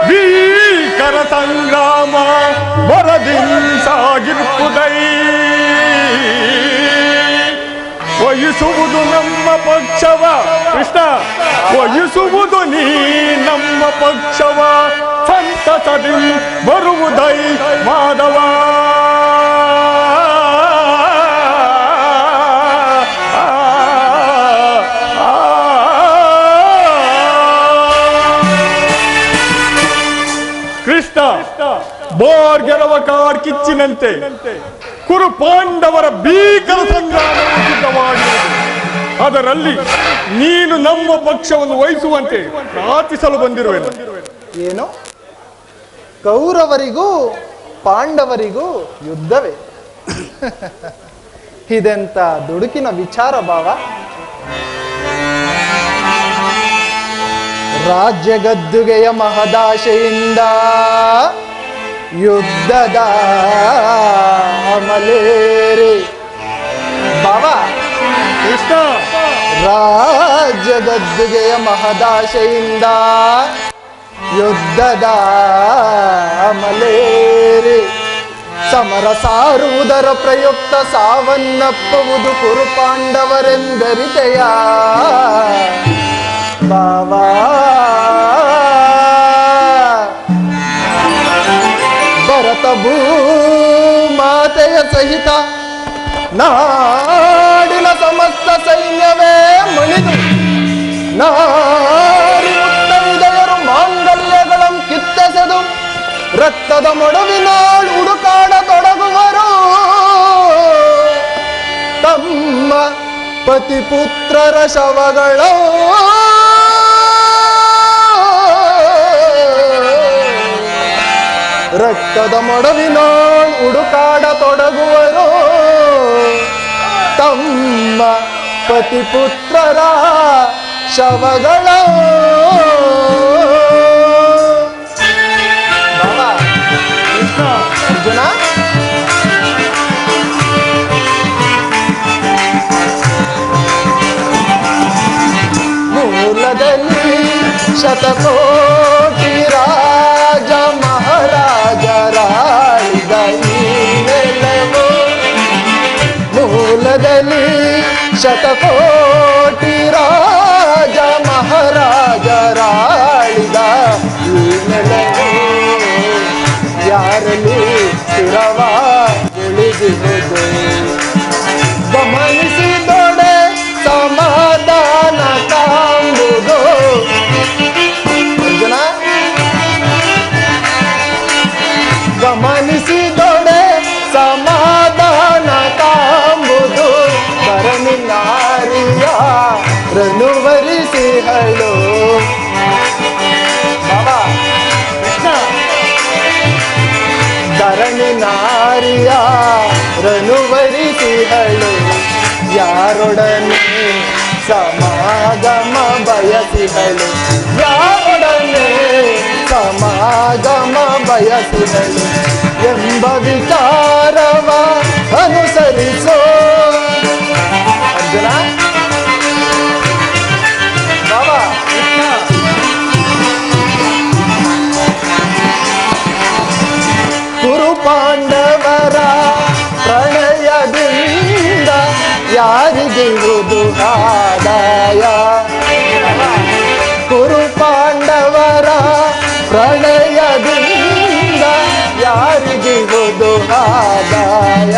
ಭೀಕರ ಸಂಗ್ರಾಮ ಬರದಿಂಸಾಗಿರುವುದೈ ವಹಿಸುವುದು ನಮ್ಮ ಪಕ್ಷವ ಕೃಷ್ಣ ವಹಿಸುವುದು ನೀ ನಮ್ಮ ಪಕ್ಷವ ಸಂತಸದಿ ಬರುವುದೈ ಮಾಧವ ಕೃಷ್ಣ ಬೋರ್ಗೆರವ ಕಾಡ್ ಕಿಚ್ಚಿನಂತೆ ಕುರು ಪಾಂಡವರ ಭೀಕರ ಸಂಗ್ರಾಮವು ಸಿದ್ಧವಾಗಿರುವುದು. ಅದರಲ್ಲಿ ನೀನು ನಮ್ಮ ಪಕ್ಷವನ್ನು ವಹಿಸುವಂತೆ ಪ್ರಾರ್ಥಿಸಲು ಬಂದಿರುವೆನು. ಏನು ಕೌರವರಿಗೂ ಪಾಂಡವರಿಗೂ ಯುದ್ಧವೇ? ಇದೆಂತ ದುಡುಕಿನ ವಿಚಾರ ಭಾವ. ರಾಜ್ಯ ಗದ್ದುಗೆಯ ಮಹದಾಶೆಯಿಂದ ಯುದ್ಧದ ಅಮಲೇರಿ ಭಾವ. ಕೃಷ್ಣ ರಾಜ್ಯ ಗದ್ದುಗೆಯ ಮಹದಾಶೆಯಿಂದ ಯುದ್ಧದ ಅಮಲೇರಿ ಸಮರ ಸಾರುವುದರ ಪ್ರಯುಕ್ತ ಸಾವನ್ನಪ್ಪುವುದು ಕುರು ಪಾಂಡವರೆಂದರಿತೆಯ ಬಾವಾ. ಭರತ ಭೂಮಾತೆಯ ಸಹಿತ ನಾಡಿನ ಸಮಸ್ತ ಸೈನ್ಯವೇ ಮಣಿದು ನಾರಿ ಮುತ್ತೈದೆಯರು ಮಾಂಗಲ್ಯಗಳಂ ಕಿತ್ತೆಸೆದು ರಕ್ತದ ಮೊಡವಿನಾಳ್ ಹುಡುಕಾಡ ತೊಡಗುವರು. ತಮ್ಮ ಪತಿಪುತ್ರರ ಶವಗಳ ರಕ್ತದ ಮೊಡವಿನಾಳ್ ಹುಡುಕಾಡ ತೊಡಗುವರು. ತಮ್ಮ ಪತಿಪುತ್ರರ ಶವಗಳ ಅರ್ಜುನ ಮೂಲದಲ್ಲಿ ಶತಕೋಟಿ ರಾಜ ಮಹಾರಾಜರಾಳಿದ ಈ ನೆಲವು. ಮೂಲದಲ್ಲಿ ಶತಕೋಟಿ ರಾಜ ಮಹಾರಾಜರಾಳಿದ ಈ ನೆಲವು ಯಾರಲ್ಲಿ ಸ್ಥಿರವ ಉಳಿದಿರುವುದು. ಗಮನಿಸಿದೊಡೆ ಸಮಾಧಾನ ಕಾಂಬುದು. ಅರ್ಜುನ ಗಮನಿಸಿದೊಡೆ ಸಮಾಧಾನ ಕಾಂಬುದು. ಧರಣಿ ನಾರಿಯ ರನುವರಿಸಿಹಳು ಬಾಬಾ. ಧರಣಿ ನಾರಿಯ ರನುವರಿಸಿಹಳು ಯಾರೊಡನೆ ಸಮಾಗಮ ಬಯಸಿಹಳು. ಯಾರೊಡನೆ ಸಮಾಗಮ ಬಯಸಿಹಳು ಎಂಬ ವಿಚಾರವ ಅನುಸರಿಸೋ. ಅರ್ಜುನ ಬಾಬಾ ಕುರು ಪಾಂಡವರ ಪ್ರಣಯದಿಂದ ಯಾರಿಗಿರುವುದು ಆದಾಯ. ಕುರು ಪಾಂಡವರ ಪ್ರಣಯದಿಂದ ಯಾರಿಗಿರುವುದು ಆದಾಯ.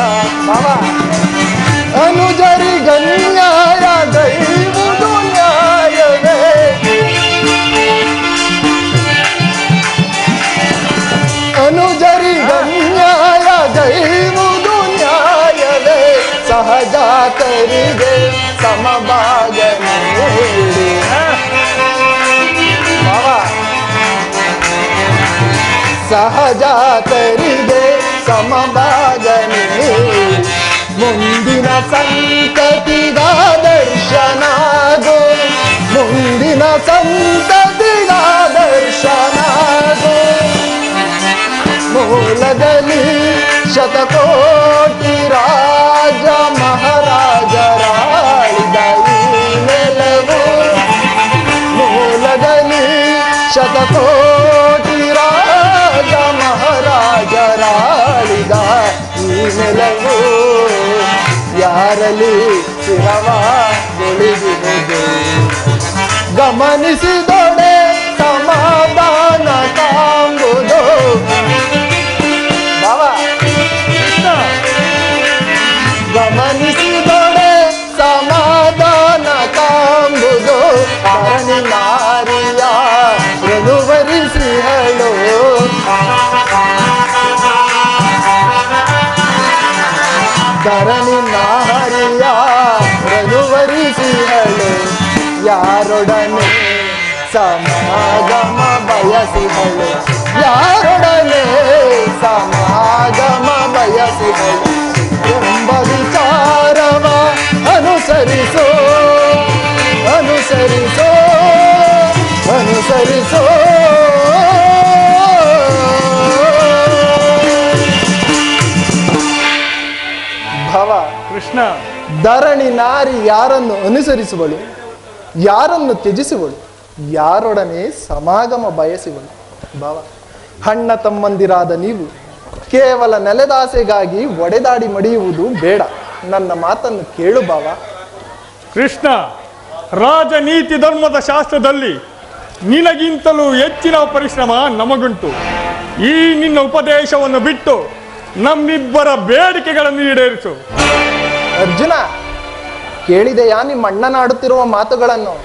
ಅನುಜರಿಗನ್ಯಾಯ ದೈವುದು ನ್ಯಾಯವೇ. ಅನುಜರಿಗನ್ಯಾಯ ದೈವುದು ನ್ಯಾಯವೇ. ಸಹಜಾತರಿಗೆ ಸಮಭಾಗ ನೀಡಿ ಸಹಜಾತರಿಗೆ ಸಮಭಾಗ ನೀಡಿ ಮುಂದಿನ ಸಂತತಿಗಾದರ್ಶನಾಗೋ. ಮುಂದಿನ ಸಂತತಿಗಾದರ್ಶನಾಗೋ. ಮೂಲದಲ್ಲಿ ಶತಕೋಟಿ ರಾಜ ಮಹಾರಾಜರಾಳಿದ ಈ ನೆಲವು. ಮೂಲದಲ್ಲಿ ಶತಕೋಟಿ ರಾಜ ಮಹಾರಾಜರಾಳಿದ ಈ ನೆಲವು ಯಾರಲ್ಲಿ ಸ್ಥಿರವಾಗೊಳಿಸುವುದು ಗಮನಿಸಿದೊಡೆ ಸಮಾಧಾನ ಕಾಂಬುದು ಬಾಬಾ ಗಮನಿಸಿದೊಡೆ ಸಮಾಧಾನ ಕಾಂಬುದು ಧರಣಿ ನಾರಿಯ ಮೃದುವರಿಸಿಹಳು ಧರಣಿ ನಾರಿಯ ಮೃದುವರಿಸಿಹಳು ಯಾರೊಡನೆ ಸಮಾಗಮ ಬಯಸಿಹಳು ಯಾರೊಡನೆ ಸಮಾಗಮ ಬಯಸಿಹಳು ಎಂಬ ವಿಚಾರವ ಅನುಸರಿಸೋ ಅನುಸರಿಸೋ ಅನುಸರಿಸೋ ಭವ ಕೃಷ್ಣ, ಧರಣಿ ನಾರಿ ಯಾರನ್ನು ಅನುಸರಿಸುವಳು, ಯಾರನ್ನು ತ್ಯಜಿಸುವಳು, ಯಾರೊಡನೆ ಸಮಾಗಮ ಬಯಸುವಳು. ಭಾವ, ಅಣ್ಣ ತಮ್ಮಂದಿರಾದ ನೀವು ಕೇವಲ ನೆಲೆದಾಸೆಗಾಗಿ ಒಡೆದಾಡಿ ಮಡಿಯುವುದು ಬೇಡ. ನನ್ನ ಮಾತನ್ನು ಕೇಳು ಭಾವ. ಕೃಷ್ಣ, ರಾಜನೀತಿ ಧರ್ಮದ ಶಾಸ್ತ್ರದಲ್ಲಿ ನಿನಗಿಂತಲೂ ಹೆಚ್ಚಿನ ಪರಿಶ್ರಮ ನಮಗುಂಟು. ಈ ನಿನ್ನ ಉಪದೇಶವನ್ನು ಬಿಟ್ಟು ನಮ್ಮಿಬ್ಬರ ಬೇಡಿಕೆಗಳನ್ನು ಈಡೇರಿಸು. ಅರ್ಜುನ, ಕೇಳಿದೆಯಾ ನಿಮ್ಮ ಅಣ್ಣನಾಡುತ್ತಿರುವ ಮಾತುಗಳನ್ನು?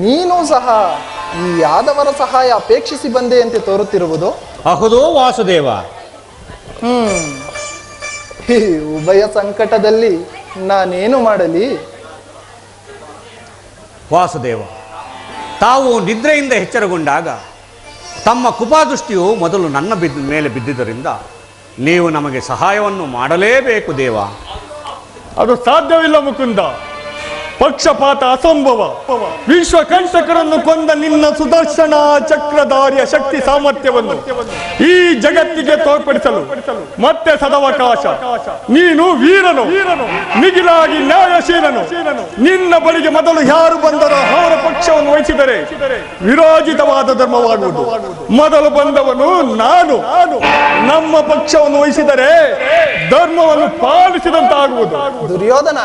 ನೀನು ಸಹ ಈ ಯಾದವರ ಸಹಾಯ ಅಪೇಕ್ಷಿಸಿ ಬಂದೆಯಂತೆ ತೋರುತ್ತಿರುವುದು. ಅಹುದೋ ವಾಸುದೇವ? ಈ ಉಭಯ ಸಂಕಟದಲ್ಲಿ ನಾನೇನು ಮಾಡಲಿ? ವಾಸುದೇವ, ತಾವು ನಿದ್ರೆಯಿಂದ ಎಚ್ಚರಗೊಂಡಾಗ ತಮ್ಮ ಕುಪಾದೃಷ್ಟಿಯು ಮೊದಲು ನನ್ನ ಮೇಲೆ ಬಿದ್ದಿದ್ದರಿಂದ ನೀವು ನಮಗೆ ಸಹಾಯವನ್ನು ಮಾಡಲೇಬೇಕು ದೇವ. ಅದು ಸಾಧ್ಯವಿಲ್ಲ ಮುಕುಂದ. ಪಕ್ಷಪಾತ ಅಸಂಭವ. ವಿಶ್ವಕಂಟಕರನ್ನು ಕೊಂದ ನಿನ್ನ ಸುದರ್ಶನ ಚಕ್ರಧಾರಿಯ ಶಕ್ತಿ ಸಾಮರ್ಥ್ಯವನ್ನು ಈ ಜಗತ್ತಿಗೆ ತೋರ್ಪಡಿಸಲು ಮತ್ತೆ ಸದವಕಾಶ. ನೀನು ವೀರನು, ಮಿಗಿಲಾಗಿ ನ್ಯಾಯಶೀಲನು. ನಿನ್ನ ಬಳಿಗೆ ಮೊದಲು ಯಾರು ಬಂದರೋ ಅವರ ಪಕ್ಷವನ್ನು ವಹಿಸಿದರೆ ವಿರೋಚಿತವಾದ ಧರ್ಮವಾಗುವುದು. ಮೊದಲು ಬಂದವನು ನಾನು. ನಮ್ಮ ಪಕ್ಷವನ್ನು ವಹಿಸಿದರೆ ಧರ್ಮವನ್ನು ಪಾಲಿಸಿದಂತಾಗುವುದು. ದುರ್ಯೋಧನ,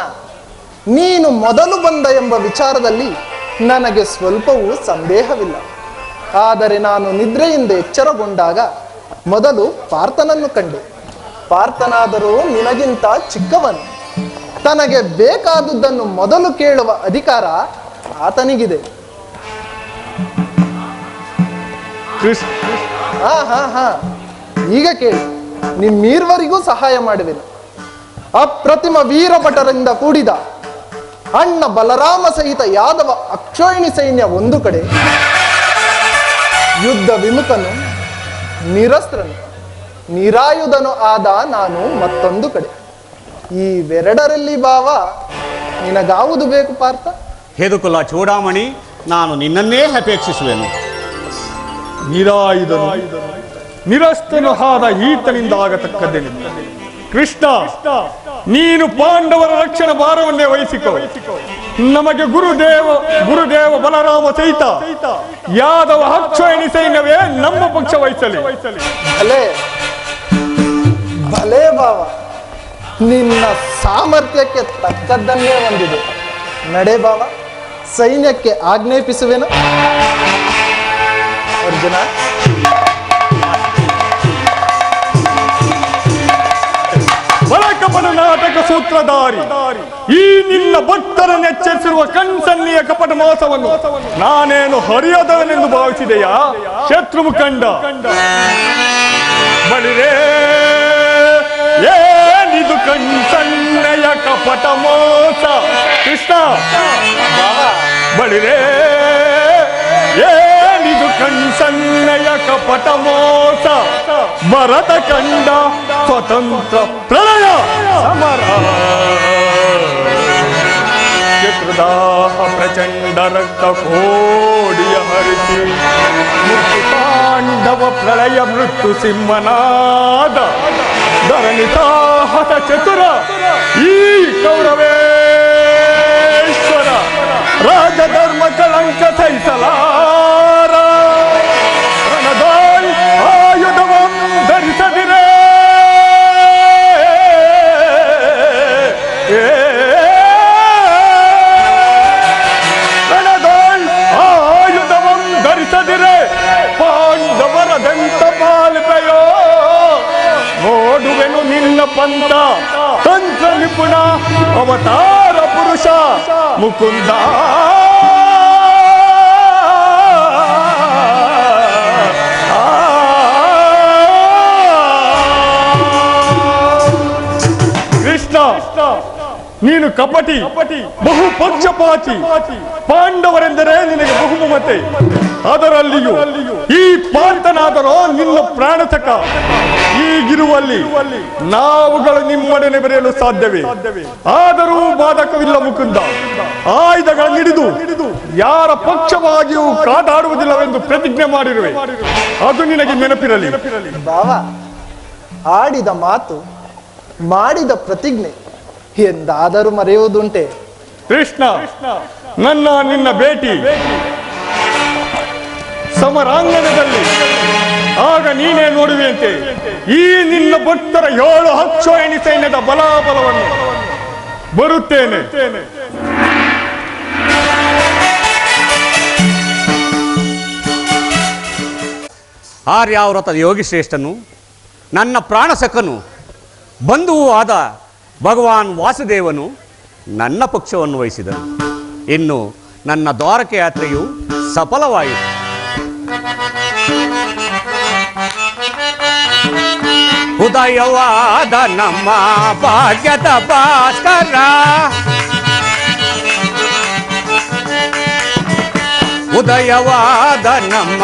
ನೀನು ಮೊದಲು ಬಂದ ಎಂಬ ವಿಚಾರದಲ್ಲಿ ನನಗೆ ಸ್ವಲ್ಪವೂ ಸಂದೇಹವಿಲ್ಲ. ಆದರೆ ನಾನು ನಿದ್ರೆಯಿಂದ ಎಚ್ಚರಗೊಂಡಾಗ ಮೊದಲು ಪಾರ್ಥನನ್ನು ಕಂಡೆ. ಪಾರ್ಥನಾದರೂ ನಿನಗಿಂತ ಚಿಕ್ಕವನು. ತನಗೆ ಬೇಕಾದುದನ್ನು ಮೊದಲು ಕೇಳುವ ಅಧಿಕಾರ ಆತನಿಗಿದೆ. ಈಗ ಕೇಳಿ, ನಿಮ್ಮೀರ್ವರಿಗೂ ಸಹಾಯ ಮಾಡುವೆನು. ಅಪ್ರತಿಮ ವೀರಭಟರಿಂದ ಕೂಡಿದ ಅಣ್ಣ ಬಲರಾಮ ಸಹಿತ ಯಾದವ ಅಕ್ಷೋಹಿಣಿ ಸೈನ್ಯ ಒಂದು ಕಡೆ, ಯುದ್ಧ ವಿಮುಖನು, ನಿರಸ್ತ್ರನು, ನಿರಾಯುಧನು ಆದ ನಾನು ಮತ್ತೊಂದು ಕಡೆ. ಈ ವೆರಡರಲ್ಲಿ ಭಾವ ನಿನಗಾವುದು ಬೇಕು ಪಾರ್ಥ? ಹೇದುಕುಲ ಚೂಡಾಮಣಿ, ನಾನು ನಿನ್ನನ್ನೇ ಅಪೇಕ್ಷಿಸುವೆನು. ನಿರಾಯುಧನು ನಿರಸ್ತನು ಆದ ಈತನಿಂದ ಆಗತಕ್ಕದ್ದೇನಿಲ್ಲ. ಕೃಷ್ಣ, ನೀನು ಪಾಂಡವರ ರಕ್ಷಣಾ ಭಾರವನ್ನೇ ವಹಿಸಿಕೊ. ನಮಗೆ ಗುರುದೇವ ಬಲರಾಮ ಸಹಿತ ಯಾದವ ಅಕ್ಷೋಹಿಣಿ ಸೈನ್ಯವೇ ನಮ್ಮ ಪಕ್ಷ ವಹಿಸಲಿ. ಭಲೆ ಭಲೆ ಭಾವ, ನಿನ್ನ ಸಾಮರ್ಥ್ಯಕ್ಕೆ ತಕ್ಕದ್ದನ್ನೇ ಹೊಂದಿದೆ. ನಡೆ ಭಾವ, ಸೈನ್ಯಕ್ಕೆ ಆಜ್ಞಾಪಿಸುವೆನು. ಅರ್ಜುನ, ಬಲಕಪಟ ನಾಟಕ ಸೂತ್ರಧಾರಿ, ಈ ನಿನ್ನ ಭಕ್ತರನ್ನು ಎಚ್ಚರಿಸಿರುವ ಕಣ್ಸನ್ನಿಯ ಕಪಟ ಮೋಸವನ್ನು ನಾನೇನು ಹರಿಯದವನೆಂದು ಭಾವಿಸಿದೆಯಾ? ಶತ್ರು ಮುಖಂಡ, ಬಳಿರೇ ಏನಿದು ಕಣ್ಸನ್ನೆಯ ಕಪಟ ಮೋಸ? ಕೃಷ್ಣ, ಬಳಿರೇ ಏನಿದು ಕಣ್ಸನ್ನೆಯ ಕಪಟ ಮೋಸ? ಭರತ ಕಂಡ ಸ್ವತಂತ್ರ ಪ್ರಳಯ ಸಮರ, ಶತ್ರುದಾಹ ಪ್ರಚಂಡ ರಕ್ತ ಕೋಡಿಯ ಹರಿಸಿ, ಮುಕ್ತಿ ಪಾಂಡವ ಪ್ರಳಯ ಮೃತ್ಯು ಸಿಂಹನಾದ, ಧರಣಿ ಸಾಹಸ ಚತುರ ಈ ಕೌರವೇಶ್ವರ, ರಾಜಧರ್ಮ ಕಳಂಕ ಸಹಿಸಲಾರ. ಅವತಾರ ಪುರುಷ ಮುಕುಂದ. ಕೃಷ್ಣ, ನೀನು ಕಪಟಿ, ಬಹು ಪಕ್ಷಪಾತಿ. ಪಾಂಡವರೆಂದರೆ ನಿನಗೆ ಬಹುಮಮತೆ. ಅದರಲ್ಲಿಯೂ ಈ ಪಾರ್ಥನಾದರೋ ನಿನ್ನ ಪ್ರಾಣತಕ. ಈಗಿರುವಲ್ಲಿ ನಾವುಗಳು ನಿಮ್ಮೊಡನೆ ಬೆರೆಯಲು ಸಾಧ್ಯವೇ? ಆದರೂ ಬಾಧಕವಿಲ್ಲ ಮುಕುಂದ. ಆಯುಧಗಳನ್ನು ಹಿಡಿದು ಯಾರ ಪಕ್ಷವಾಗಿಯೂ ಕಾದಾಡುವುದಿಲ್ಲವೆಂದು ಪ್ರತಿಜ್ಞೆ ಮಾಡಿರುವೆ. ಅದು ನಿನಗೆ ನೆನಪಿರಲಿ. ಭಾವ, ಆಡಿದ ಮಾತು, ಮಾಡಿದ ಪ್ರತಿಜ್ಞೆ ಎಂದಾದರೂ ಮರೆಯುವುದುಂಟೆ? ಕೃಷ್ಣ, ನಿನ್ನ ಭೇಟಿ ಸಮರಾಂಗಣದಲ್ಲಿ ಆಗ ನೀನೇ ನೋಡುವೆಯಂತೆ ಈ ನಿನ್ನ ಭಕ್ತರ 7 ಅಕ್ಷೋಹಿಣಿ ಸೈನ್ಯದ ಬಲಾಬಲವನ್ನು. ಬರುತ್ತೇನೆ. ಆರ್ಯಾವೃತದ ಯೋಗಿಶ್ರೇಷ್ಠನು, ನನ್ನ ಪ್ರಾಣಸಖನು, ಬಂಧುವೂ ಆದ ಭಗವಾನ್ ವಾಸುದೇವನು ನನ್ನ ಪಕ್ಷವನ್ನು ವಹಿಸಿದನು. ಇನ್ನು ನನ್ನ ದ್ವಾರಕೆ ಯಾತ್ರೆಯು ಸಫಲವಾಯಿತು. ಉದಯವಾದ ನಮ್ಮ ಭಾಗ್ಯದ ಭಾಸ್ಕರ, ಉದಯವಾದ ನಮ್ಮ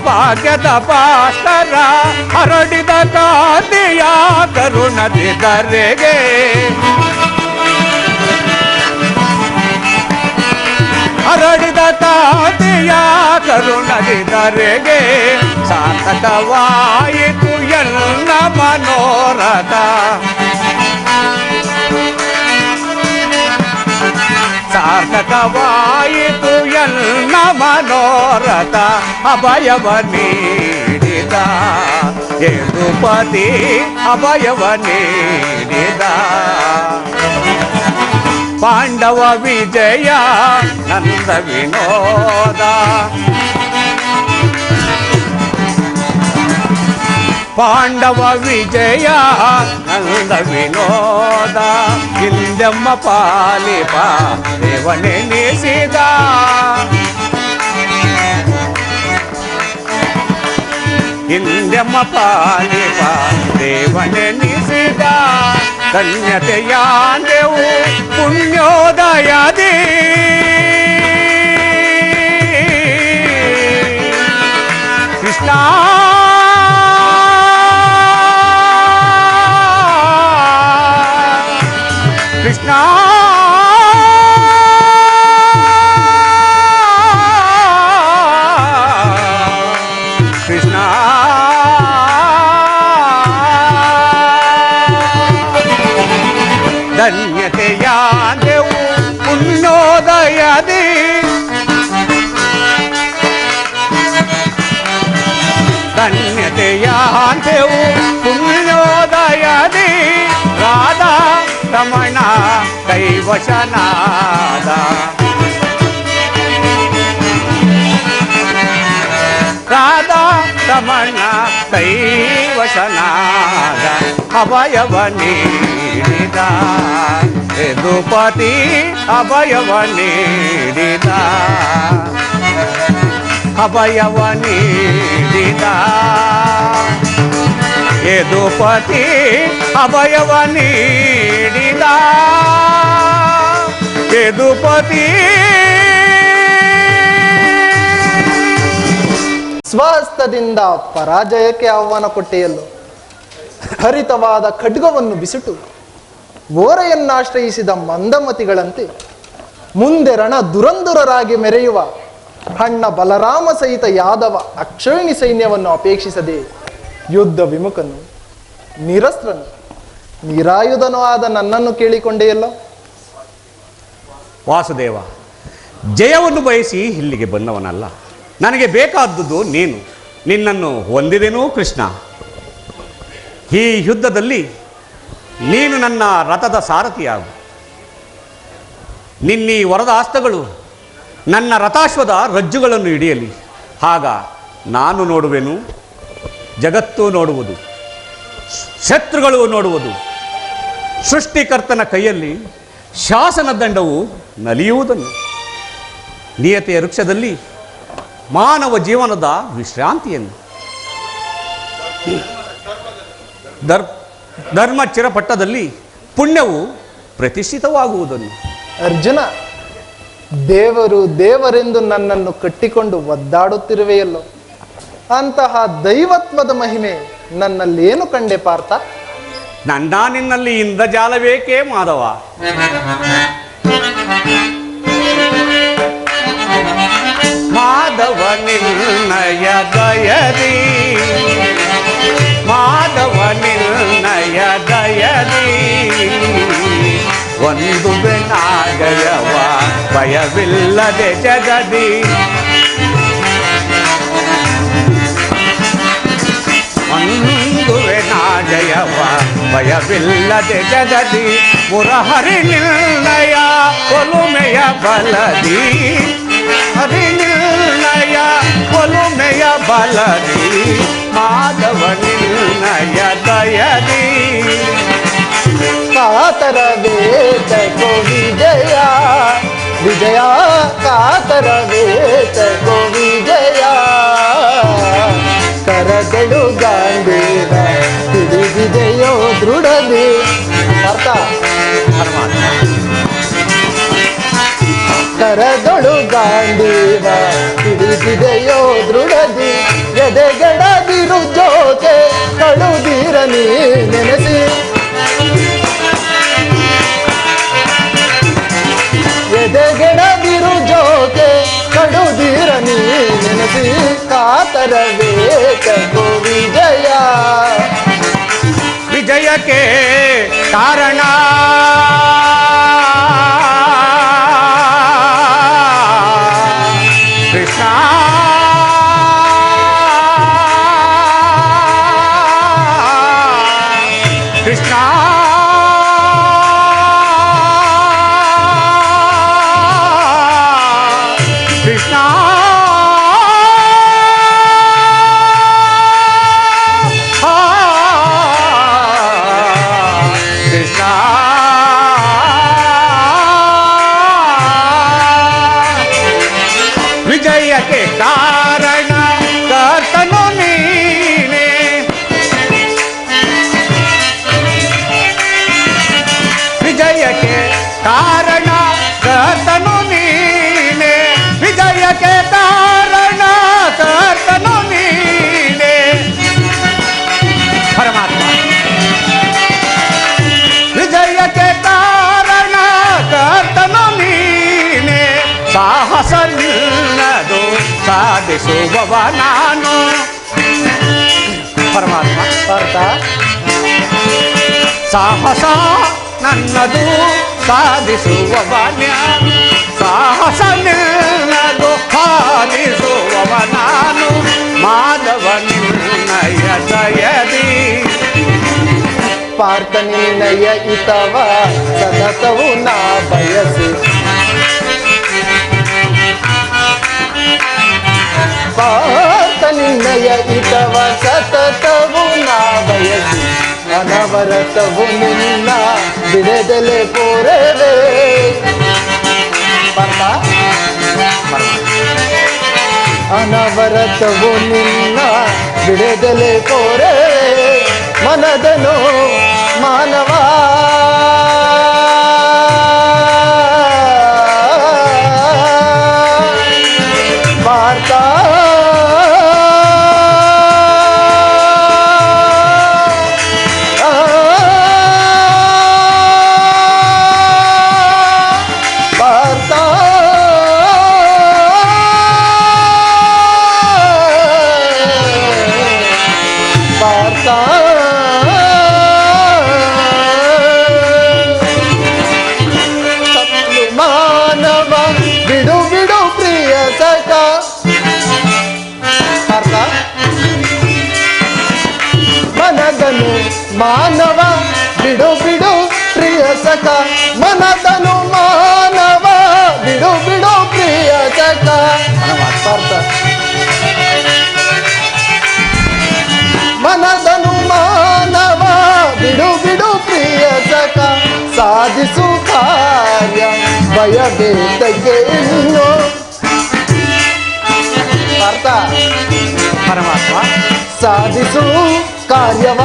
ಭಾಗ್ಯದ ಭಾಸ್ಕರ, ಹರಡಿದ ಕಾಂತಿಯ ಕರುಣದಿ ಧರೆಗೆ, ಹರಡಿದ ಕಾಂತಿಯ ಕರುಣದಿ ಧರೆಗೆ, ಸಾರ್ಥಕವಾಯಿತು ಎಲ್ಲ ಮನೋರಥ, ಸಾರ್ಥಕವಾಯಿತು ಎಲ್ಲ ಮನೋರಥ. ಅಭಯವ ನೀಡಿದ ಯದುಪತಿ, ಅಭಯವ ನೀಡಿದ ಪಾಂಡವ ವಿಜಯ ನಂದ ವಿನೋದ, ಪಾಂಡವ ವಿಜಯ ನಂದ ವಿನೋದ. ಹಿಂದೆಮ್ಮ ಪಾಲಿಪ ದೇವನೆನಿಸಿದ, ಹಿಂದೆಮ್ಮ ಪಾಲಿಪ ದೇವನೆನಿಸಿದ. ಧನ್ಯತೆಯಾಂದೆವು ಪುಣ್ಯೋದಯದಿ, ಕೃಷ್ಣ ಕೃಷ್ಣ ಕೃಷ್ಣ. ಧನ್ಯತೆಯಾಂದೆವು ಪುಣ್ಯೋದಯದಿ, ಧನ್ಯತೆಯಾಂದೆವು ಪುಣ್ಯೋದಯದಿ. ರಾಧಾ ರಮಣ ಕೈವಶನಾದ, ರಾಧಾ ರಮಣ ಕೈವಶನಾದ. ಅಭಯವ ನೀಡಿದ ಯದುಪತಿ, ಅಭಯವ ನೀಡಿದ, ಅಭಯವ ನೀಡಿದ ಯದುಪತಿ, ಅಭಯವ ನೀಡಿದ ಯದುಪತಿ. ಸ್ವಹಸ್ತದಿಂದ ಪರಾಜಯಕ್ಕೆ ಆಹ್ವಾನ ಕೊಟ್ಟೆಯಲ್ಲೋ. ಹರಿತವಾದ ಖಡ್ಗವನ್ನು ಬಿಸಿಟು ಓರೆಯನ್ನಾಶ್ರಯಿಸಿದ ಮಂದಮತಿಗಳಂತೆ ಮುಂದೆ ರಣ ದುರಂದುರರಾಗಿ ಮೆರೆಯುವ ಅಣ್ಣ ಬಲರಾಮ ಸಹಿತ ಯಾದವ ಅಕ್ಷೋಹಿಣಿ ಸೈನ್ಯವನ್ನು ಅಪೇಕ್ಷಿಸದೆ ಯುದ್ಧ ವಿಮುಖನು, ನಿರಸ್ತ್ರನು, ನಿರಾಯುಧನೂ ಆದ ನನ್ನನ್ನು ಕೇಳಿಕೊಂಡೆಯಲ್ಲ. ವಾಸುದೇವ, ಜಯವನ್ನು ಬಯಸಿ ಇಲ್ಲಿಗೆ ಬಂದವನಲ್ಲ. ನನಗೆ ಬೇಕಾದದ್ದು ನೀನು. ನಿನ್ನನ್ನು ಹೊಂದಿದೆನೂ ಕೃಷ್ಣ. ಈ ಯುದ್ಧದಲ್ಲಿ ನೀನು ನನ್ನ ರಥದ ಸಾರಥಿಯಾಗು. ನಿನ್ನೀ ವರದಾಸ್ತಗಳು ನನ್ನ ರಥಾಶ್ವದ ರಜ್ಜುಗಳನ್ನು ಹಿಡಿಯಲಿ. ಆಗ ನಾನು ನೋಡುವೆನು, ಜಗತ್ತು ನೋಡುವುದು, ಶತ್ರುಗಳು ನೋಡುವುದು. ಸೃಷ್ಟಿಕರ್ತನ ಕೈಯಲ್ಲಿ ಶಾಸನ ದಂಡವು ನಲಿಯುವುದನ್ನು, ನಿಯತೆಯ ವೃಕ್ಷದಲ್ಲಿ ಮಾನವ ಜೀವನದ ವಿಶ್ರಾಂತಿಯನ್ನು, ಧರ್ಮ ಚಿರಪಟ್ಟದಲ್ಲಿ ಪುಣ್ಯವು ಪ್ರತಿಷ್ಠಿತವಾಗುವುದನ್ನು. ಅರ್ಜುನ, ದೇವರು ದೇವರೆಂದು ನನ್ನನ್ನು ಕಟ್ಟಿಕೊಂಡು ಒದ್ದಾಡುತ್ತಿರುವೆಯಲ್ಲೋ, ಅಂತಹ ದೈವತ್ವದ ಮಹಿಮೆ ನನ್ನಲ್ಲೇನು ಕಂಡೆ ಪಾರ್ಥ? ನನ್ನ ನಿನ್ನಲ್ಲಿ ಇಂದ್ರಜಾಲ ಬೇಕೇ ಮಾಧವ? ಮಾಧವ ನಿನ್ನಯ ದಯದಿ, ಮಾಧವ ನಿನ್ನಯ ದಯದಿ, ಒಂದು ಬೆನಾಗಯವ ಭಯವಿಲ್ಲದೆ ಜಗದಿ. ಒಂದು ಬೆನಾಗಯವ ಭಯವಿಲ್ಲದೆ ಜಗದಿ, ಮುರಹರಿ ನಿನ್ನಯ ಒಲುಮೆಯ ಬಲದಿ, ಹರಿ ನಿನ್ನಯ ಒಲುಮೆಯ ಬಲದಿ, ಮಾಧವ ನಿನ್ನಯ ದಯದಿ. ಕಾತರ ವೇತಕೋ ವಿಜಯ ವಿಜಯ, ಕಾತರ ವೇತಕೋ ವಿಜಯ, ಕರಗಳು ಗಾಂಧೀವ ಹಿಡಿದಿದೆಯೋ ದೃಢದಿ. ಅರ್ಥ? ಕರದೊಳು ಗಾಂಧೀವ ಹಿಡಿದಿದೆಯೋ ದೃಢದಿ, ಎದೆಗಡದಿರು ಜೋತೆ ಕಳುದಿರ ನೀ ನೆನೆಸಿ, ಎದೆಗೆಡದಿರು ಜೋತೆ ಕಡುದಿರ ನೀ ನೆನೆಸಿ, ಕಾತರ ವೇತಕೋ ವಿಜಯ. ವಿಜಯಕ್ಕೆ ಕಾರಣ ಕೃಷ್ಣ, ಕೃಷ್ಣ ಕೃಷ್ಣ. ಕೃಷ್ಣ ವಿಜಯಕ್ಕೆ ಕಾರಣ ಕರ್ತನು ನೀನೇ, ವಿಜಯಕ್ಕೆ ಕಾರಣ ಕರ್ತನು ನೀನೇ, ವಿಜಯಕ್ಕೆ ಕಾರಣ ಕರ್ತನು ನೀನೇ. ಪರಮಾತ್ಮ ವಿಜಯಕ್ಕೆ ಕಾರಣ ಕರ್ತನು ನೀನೇ, ಸಾಹಸ ನಿನ್ನದು ಸಾಧಿಸುವವ ನಾನು. ಪರಮಾತ್ಮ ಅರ್ಥ? ಸಾಹಸ ನನ್ನದು ಸಾಧಿಸುವವ ನಾನು, ಸಾಹಸ ನಿನ್ನದು ಸಾಧಿಸುವವ ನಾನು, ಮಾಧವ ನಿನ್ನಯ ದಯದಿ. ಪಾರ್ಥ ನಿನ್ನಯ ಇತವ ಸತತವು ನಾ ಬಯಸಿ, ಪಾರ್ಥ ನಿನ್ನಯ ಇತವ ಸತತವು ನಾ ಬಯಸಿ, ಅನವರತವು ನಿನ್ನ ಬಿಡದಲೆ ಕೋರವೇ. ಪಾರ್ಥ, ಅನವರತವು ನಿನ್ನ ಬಿಡದಲೆ ಕೋರವೇ, ಮನದನು ಮಾನವ ಪಾರ್ಥ. ಮಾನವ ಬಿಡು ಬಿಡು ಪ್ರಿಯ ಸಖ. ಅರ್ಥ? ಮನದನು ಮಾನವ ಬಿಡು ಬಿಡು ಪ್ರಿಯ ಸಖ, ಮನದನು ಮಾನವ ಬಿಡು ಬಿಡು ಪ್ರಿಯ ಸಖ. ಅರ್ಥ? ಮನದನು ಮಾನವ ಬಿಡು ಬಿಡು ಪ್ರಿಯ ಸಖ, ಸಾಧಿಸು ಭಯವೇತಕ್ಕೆ ಇನ್ನು ಅರ್ಥ ಪರಮಾತ್ಮ ಸಾಧಿಸು ಕಾರ್ಯವ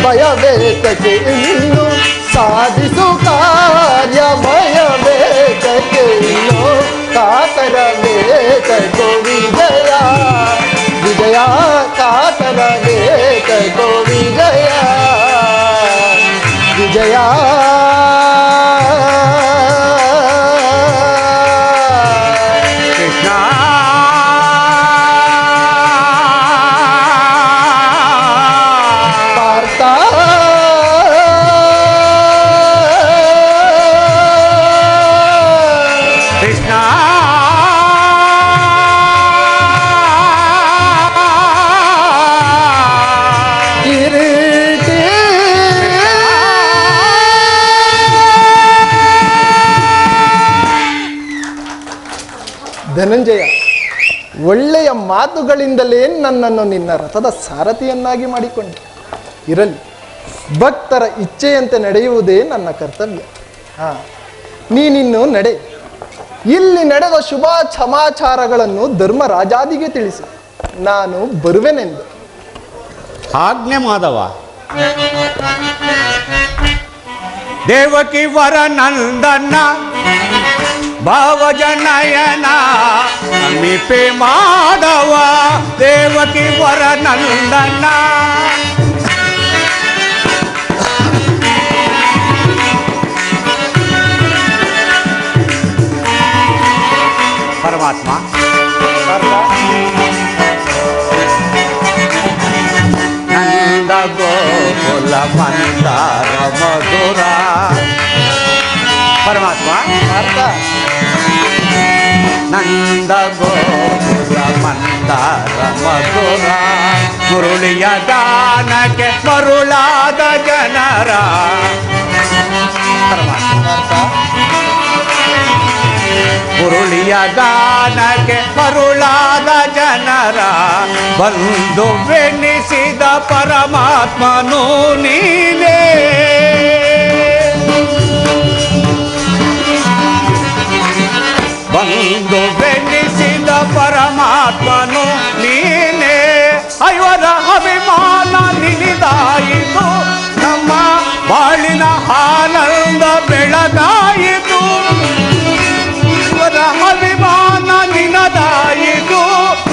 ಭಯವೇತಕ್ಕೆ ಇನ್ನು ಸಾಧಿಸು ಕಾರ್ಯ ಭಯವೇತಕ್ಕೆ ಇನ್ನು ಕಾತರ ವೇತಕೋ ವಿಜಯ ವಿಜಯ ಕಾತರ ವೇತಕೋ ವಿಜಯ ವಿಜಯ ಕೃಷ್ಣ ಪಾರ್ಥ ಕೃಷ್ಣ ಕಿರೀಟಿ ಧನಂಜಯ, ಒಳ್ಳೆಯ ಮಾತುಗಳಿಂದಲೇ ನನ್ನನ್ನು ನಿನ್ನ ರಥದ ಸಾರಥಿಯನ್ನಾಗಿ ಮಾಡಿಕೊಂಡೆ. ಇರಲಿ, ಭಕ್ತರ ಇಚ್ಛೆಯಂತೆ ನಡೆಯುವುದೇ ನನ್ನ ಕರ್ತವ್ಯ. ನೀನಿನ್ನು ನಡೆ. ಇಲ್ಲಿ ನಡೆದ ಶುಭ ಸಮಾಚಾರಗಳನ್ನು ಧರ್ಮರಾಜಾದಿಗೆ ತಿಳಿಸು, ನಾನು ಬರುವೆನೆಂದು. ಆಜ್ಞೆ ಮಾಧವ. ದೇವಕಿ ವರ ನಂದನ ಭಾವಜನಯನ ಸಮೀಪೆ ಮಾಧವ. ದೇವಕಿ ವರ ನಂದನ ಪರಮಾತ್ಮ. ನಂದ ಗೋಕುಲ ಮಂದಾರ ಮಧುರ ಪರಮಾತ್ಮ. ನಂದ ಗೋಕುಲ ಮಂದಾರ ಮಧುರ ಮುರುಳಿಯ ಗಾನಕ್ಕೆ ಮರುಳಾದ ಜನರ ಪರಮಾತ್ಮ. ಮುರುಳಿಯ ಗಾನಕ್ಕೆ ಮರುಳಾದ ಜನರ ಬಂದು ಬೆನ್ನಿಸಿದ ಪರಮಾತ್ಮನು ನೀನೇ. ಬಂದು ಬೆನ್ನಿಸಿದ ಪರಮಾತ್ಮನು ನೀನೇ. ಐವರ ಅಭಿಮಾನ ನಿನಿದಾಯಿತು, ನಮ್ಮ ಬಾಳಿನ ಆನಂದ ಬೆಳಗಾಯಿತು. ಅಭಿಮಾನ ನಿನದಾಯಿತು,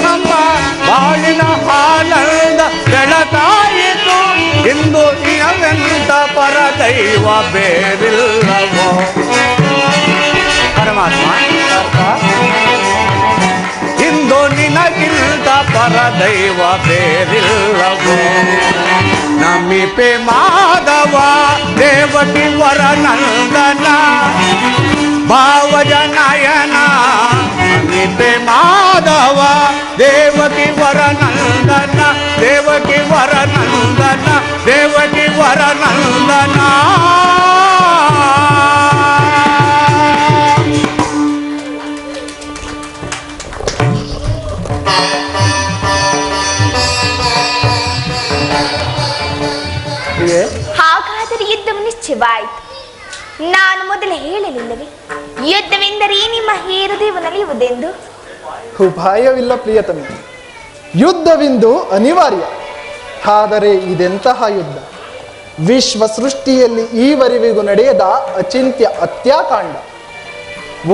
ನಮ್ಮ ಬಾಳಿನ ಆನಂದ ಬೆಳಕಾಯಿತು. ಇಂದು ನಿನವೆಂತ ಪರದೈವ ಬೇರಿಲ್ಲವೋ ಪರಮಾತ್ಮ. ಇಂದು ನಿನಗಿಂತ ಪರದೈವ ಬೇರಿಲ್ಲವೋ. ನಮಿಪೆ ಮಾಧವ ದೇವಕಿ ವರ ನಂದನ ಭಾವಜನಯನ. ನಮಿಪೆ ಮಾಧವ ದೇವಕಿ ವರ ನಂದನ ದೇವಕಿ ವರ ನಂದನ ದೇವಕಿ ವರ ನಂದನ. ಹಾಗಾದರೆ ಯುದ್ಧವು ನಿಶ್ಚಯವಾಯಿತು. ನಾನು ಮೊದಲು ಹೇಳಲಿಲ್ಲವೇ ಯುದ್ಧವೆಂದರೆ ನಿಮ್ಮ ಹೃದಯವನ್ನಲಿಯುವುದೆಂದು? ಉಪಾಯವಿಲ್ಲ ಪ್ರಿಯತಮೆ, ಯುದ್ಧವಿಂದು ಅನಿವಾರ್ಯ. ಆದರೆ ಇದೆಂತಹ ಯುದ್ಧ? ವಿಶ್ವ ಸೃಷ್ಟಿಯಲ್ಲಿ ಈವರೆವಿಗೂ ನಡೆಯದ ಅಚಿಂತ್ಯ ಹತ್ಯಾಕಾಂಡ.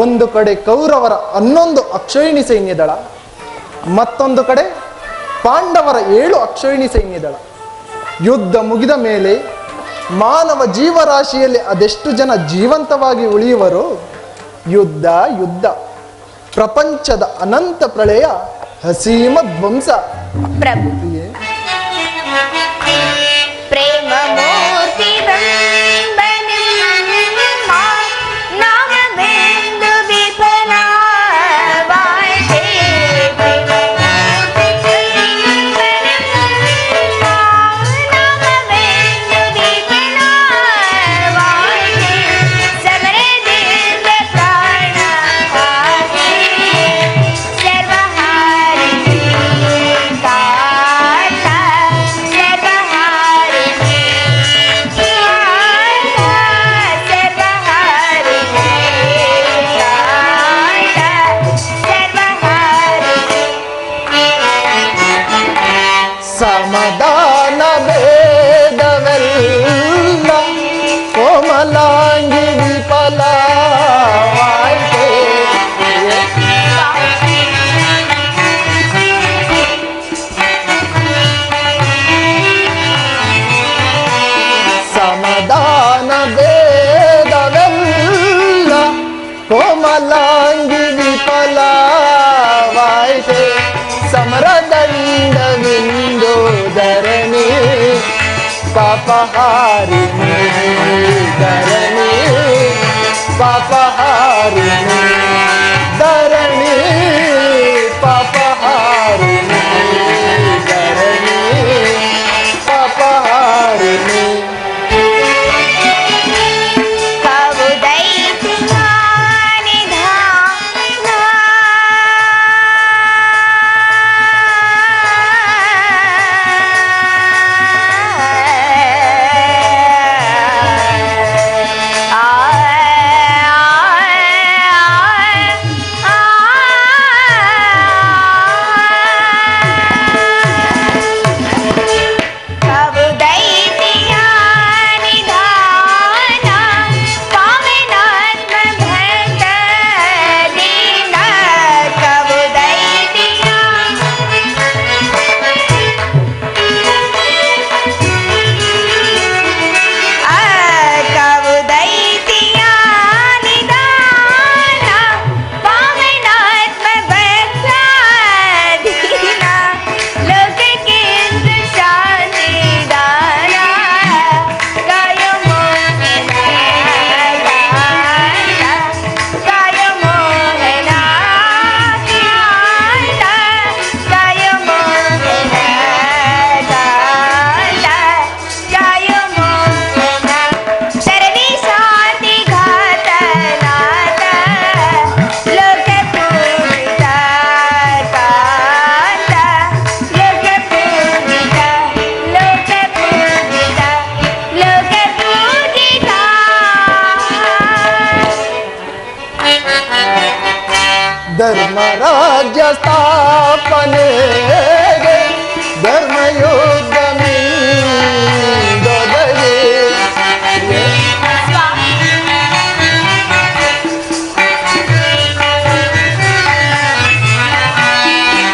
ಒಂದು ಕಡೆ ಕೌರವರ 11 ಅಕ್ಷೋಹಿಣಿ ಸೈನ್ಯದಳ, ಮತ್ತೊಂದು ಕಡೆ ಪಾಂಡವರ 7 ಅಕ್ಷೋಹಿಣಿ ಸೈನ್ಯದಳ. ಯುದ್ಧ ಮುಗಿದ ಮೇಲೆ ಮಾನವ ಜೀವರಾಶಿಯಲ್ಲಿ ಅದೆಷ್ಟು ಜನ ಜೀವಂತವಾಗಿ ಉಳಿಯುವರೋ? ಯುದ್ಧ ಯುದ್ಧ, ಪ್ರಪಂಚದ ಅನಂತ ಪ್ರಳಯ, ಅಸೀಮ ಧ್ವಂಸ. ಪ್ರಭು ಪ್ರೇಮ ಮೂರ್ತಿ ನಾಮವೆಂದು ವಿಫಲ ಸರ್ವಹಾರಿ ಸಮಾಧಾನ ಭೇದವೆಲ್ಲ ಕೋಮಲಾಂಗಿ ವಿಫಲವಾಯಿತೆ. ಸಮಾಧಾನ ಭೇದವೆಲ್ಲ ಕೋಮಲಾಂಗಿ ವಿಫಲವಾಯಿತೆ. ಸಮರದಂಡವಿಂದು ಧರಣಿ ಪಾಪಹಾರಿಣಿ ಧರಣಿ ಪಾಪಹಾರಿಣಿ ಧರಣಿ ಪಾಪಹಾರಿಣಿ ಧರಣಿ ಪಾಪಹಾರಿಣಿ. ಧರ್ಮರಾಜ್ಯ ಸ್ಥಾಪನೆಗೆ ಧರ್ಮಯುದ್ಧ ಮಿಂದೊದಗಿ.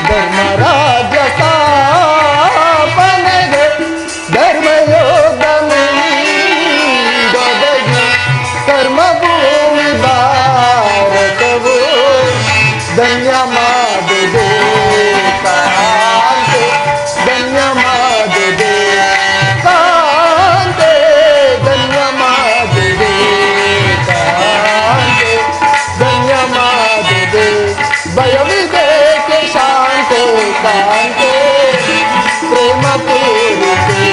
ಧರ್ಮರಾಜ್ಯ ಸ್ಥಾಪನೆಗೆ ಧರ್ಮಯುದ್ಧ ಮಿಂದೊದಗಿ. ಕರ್ಮಭೂಮಿ ಭಾರತವು ಧನ್ಯ ಮಾಡಿದೆ ಕಾಂತೆ ಧನ್ಯ ಮಾಡಿದೆ ಕಾಂತೆ ಧನ್ಯ ಮಾಡಿದೆ ಕಾಂತೆ ಧನ್ಯ ಮಾಡಿದೆ. ಭಯವಿದೇಕೆ ಶಾಂತೆ ಕಾಂತೆ ಪ್ರೇಮ ಪೂರಿತೆ